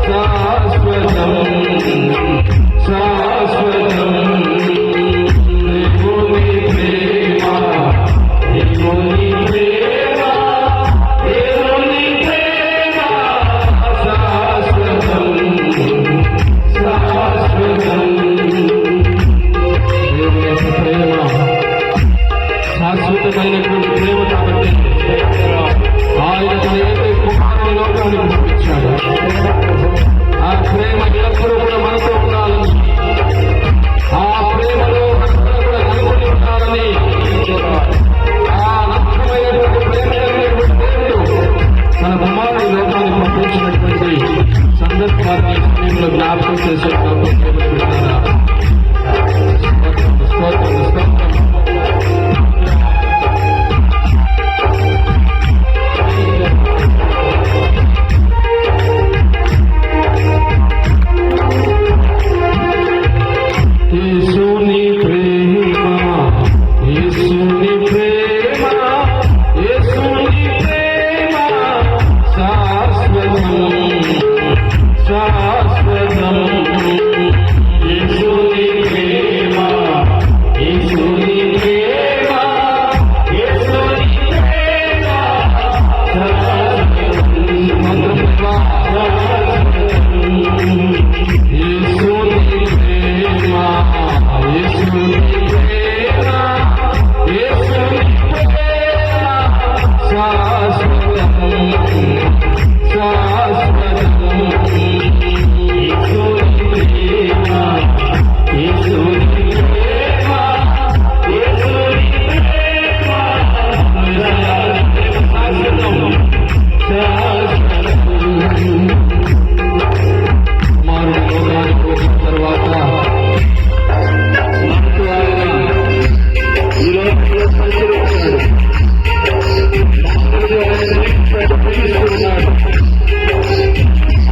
శాశ్వతం శాశ్వతం దేవుని ప్రేమ దేవుని ప్రేమ దేవుని ప్రేమ శాశ్వతం శాశ్వతం దేవుని యొక్క ప్రేమ శాశ్వతమైనటువంటి ప్రేమ కాబట్టి ఆయన తన ఏకైక కుమారుని లోకానికి పంపించాడు. ఆ ప్రేమ ఎల్లప్పుడూ కూడా మనతో ఉండాలని, ఆ ప్రేమలో భక్తులు కూడా కలుగుని ఉండాలని, ఆ నమ్మకమైనటువంటి ప్రేమ కలిగినటువంటి దేవుడు తన కుమారుని లోకానికి పంపించినటువంటి సందర్భాన్ని సమయంలో జ్ఞాపకం చేసే పెట్టారా? స్తోత్రం స్తోత్రం. యేసుని ప్రేమ యేసుని ప్రేమ యేసుని ప్రేమ శాశ్వతం శాశ్వతం యేసుని ప్రేమ యేసుని ప్రేమ యేసుని ప్రేమ శాశ్వతం యేసుని ప్రేమ యేసుని ప్రేమ యేసుని ప్రేమ శాశ్వతం శాశ్వతం యేసుని ప్రేమ యేసుని ప్రేమ యేసుని ప్రేమ శాశ్వతం శాశ్వతం. కుమారుడు లోకానికి వచ్చిన తర్వాత ఈ లోకంలో సంచరించాడు.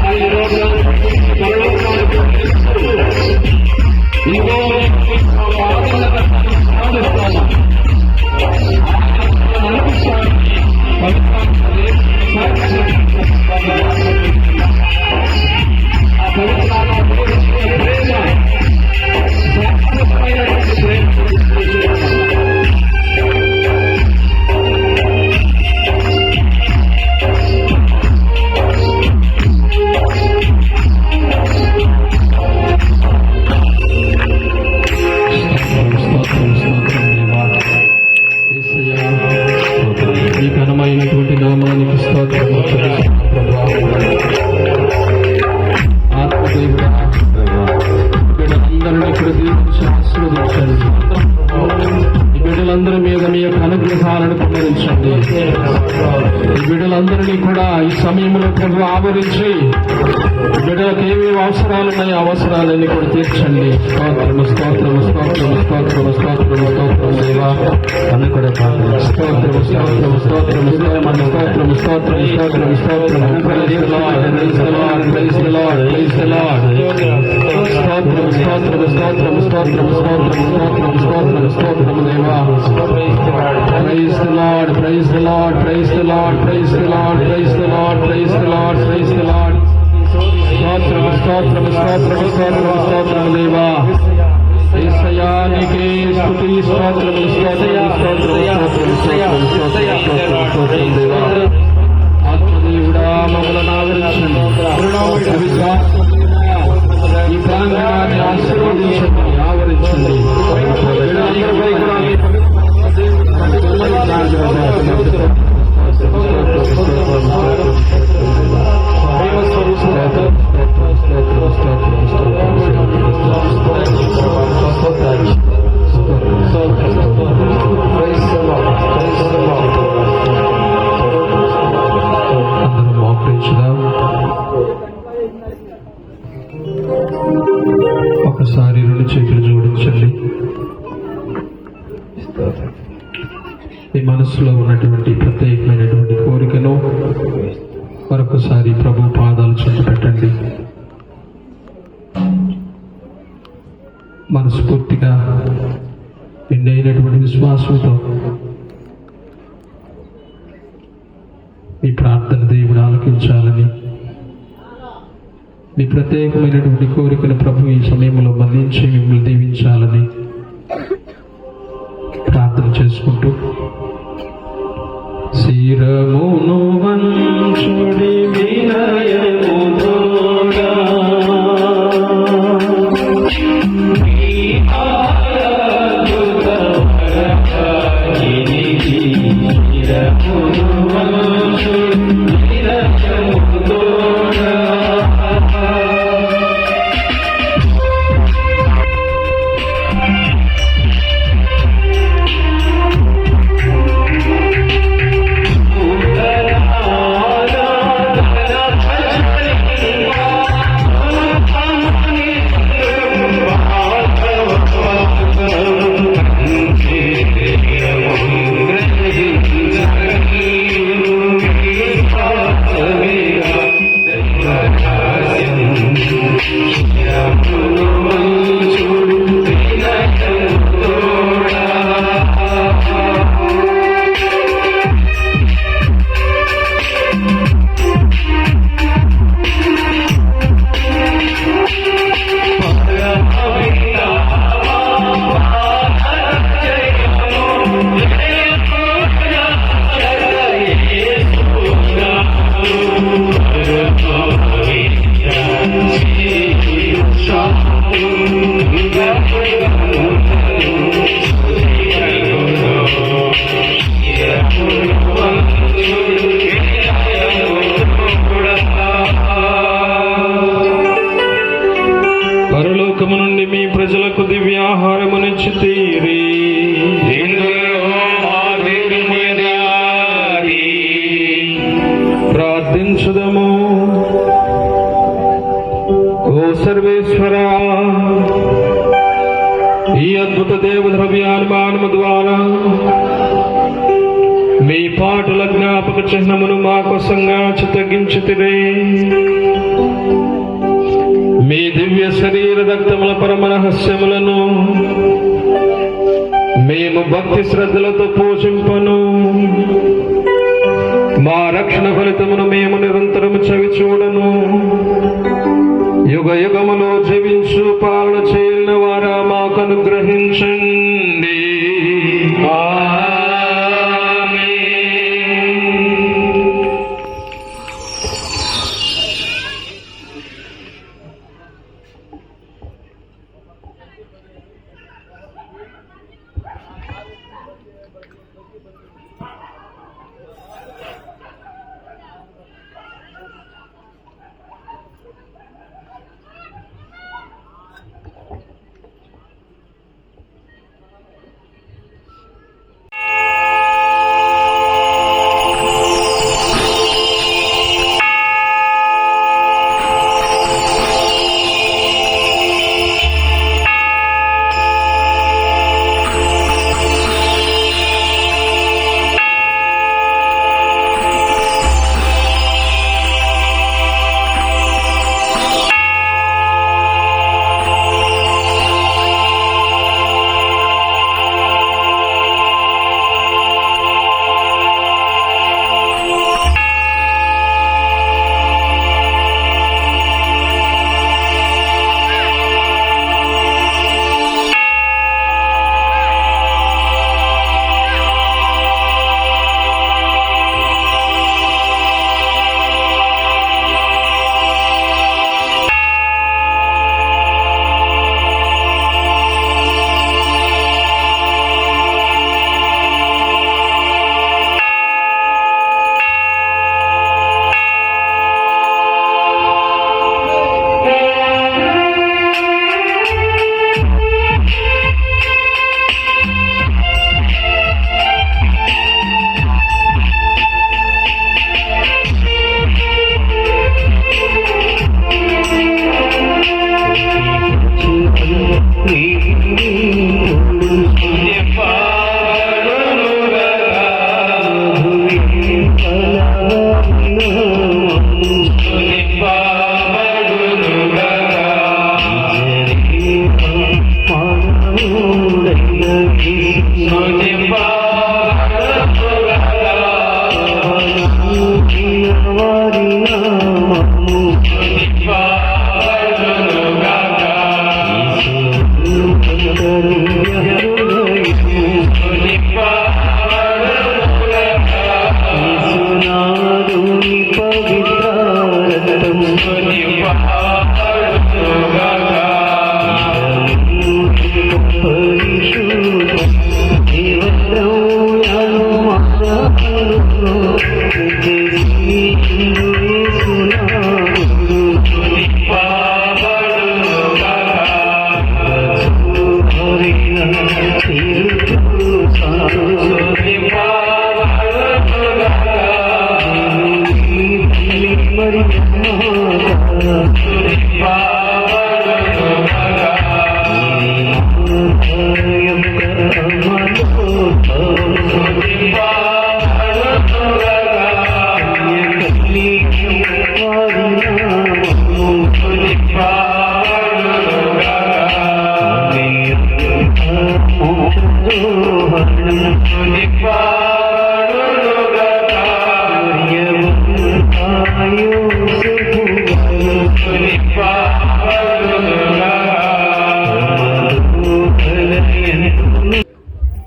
ఆయన లోకానికి పరలోకానికి ఇదిగో ఈ ఘనమైనటువంటి నామానికి స్తోత్రము ఆత్మదేవుడా బిడ్డలందరినీ ఇక్కడ దీవించి ఆశీర్వదించండి. ఈ బిడ్డలందరి మీద మీ యొక్క అనుగ్రహాలను పొందించండి. ఈ బిడ్డలందరినీ కూడా ఈ సమయంలో ప్రభు ఆవరించి బిడ్డలకు ఏమేమి అవసరాలున్నాయో అవసరాలన్నీ కూడా తీర్చండి. స్తోత్రము స్తోత్రము స్తోత్రము స్తోత్రము స్తోత్రము స్తోత్రము దేవా అన్ని కూడా స్తోత్రము స్తోత్రము స్తోత్రము స్తోత్రము స్తోత్రము స్తోత్రము స్తోత్రము స్తోత్రము. Praise the lord praise the lord praise the lord praise the lord. స్తోత్రము స్తోత్రము స్తోత్రము స్తోత్రము స్తోత్రము స్తోత్రము స్తోత్రము స్తోత్రము దేవా. Praise the lord praise the lord praise the lord praise the lord praise the lord praise the lord praise the lord. స్తోత్రము స్తోత్రము స్తోత్రము స్తోత్రము స్తోత్రము దేవా. యేసయ్యా యేసయ్యా నీకే స్తుతి స్తోత్రములు దేవా. ఆత్మదేవుడా మమ్మల్ని ఆవరించండి. ఈ ప్రాంగణాన్ని ఆశీర్వదించండి, ఆవరించండి. బిడ్డలందరిపై కూడా మీ అందరం మోకరించుదాం. ఒకసారి రెండు చేతులు జోడించండి. మీ మనసులో ఉన్నటువంటి ప్రత్యేకమైనటువంటి కోరికను మరొకసారి ప్రభు పాదాలు చెంత పెట్టండి. మనస్ఫూర్తిగా నిండైనటువంటి విశ్వాసంతో మీ ప్రార్థన దేవుడు ఆలకించాలని, మీ ప్రత్యేకమైనటువంటి కోరికను ప్రభు ఈ సమయంలో మన్నించి మిమ్మల్ని దీవించాలని ప్రార్థన చేసుకుంటూ శిరమును వంచుడి వినయముతోడా పరలోకము నుండి మీ ప్రజలకు దివ్యాహారమునిచ్చితీరి. ప్రార్థించుదము. ఓ సర్వేశ్వరా, ఈ అద్భుత దేవద్రవ్యానుమానము ద్వారా మీ పాటల జ్ఞాపక చిహ్నమును మా కోసంగా చిత్తగించితిరే. మీ దివ్య శరీర రక్తముల పరమ రహస్యములను మేము భక్తి శ్రద్ధలతో పూజింపను. మా రక్షణ ఫలితమును మేము నిరంతరము చవి చూడను. యుగ యుగములో జీవించు పాలన చేయన వారా మాకు అనుగ్రహించండి.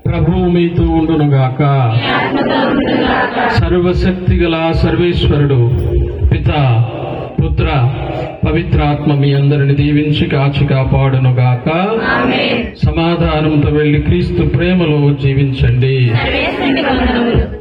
ప్రభువు మీతో ఉండునుగాక. సర్వశక్తి గల సర్వేశ్వరుడు పిత పుత్ర పవిత్రాత్మ మీ అందరిని దీవించి కాచి కాపాడునుగాక. సమాధానంతో వెళ్లి క్రీస్తు ప్రేమలో జీవించండి. సర్వేశ్వరునికి వందనములు.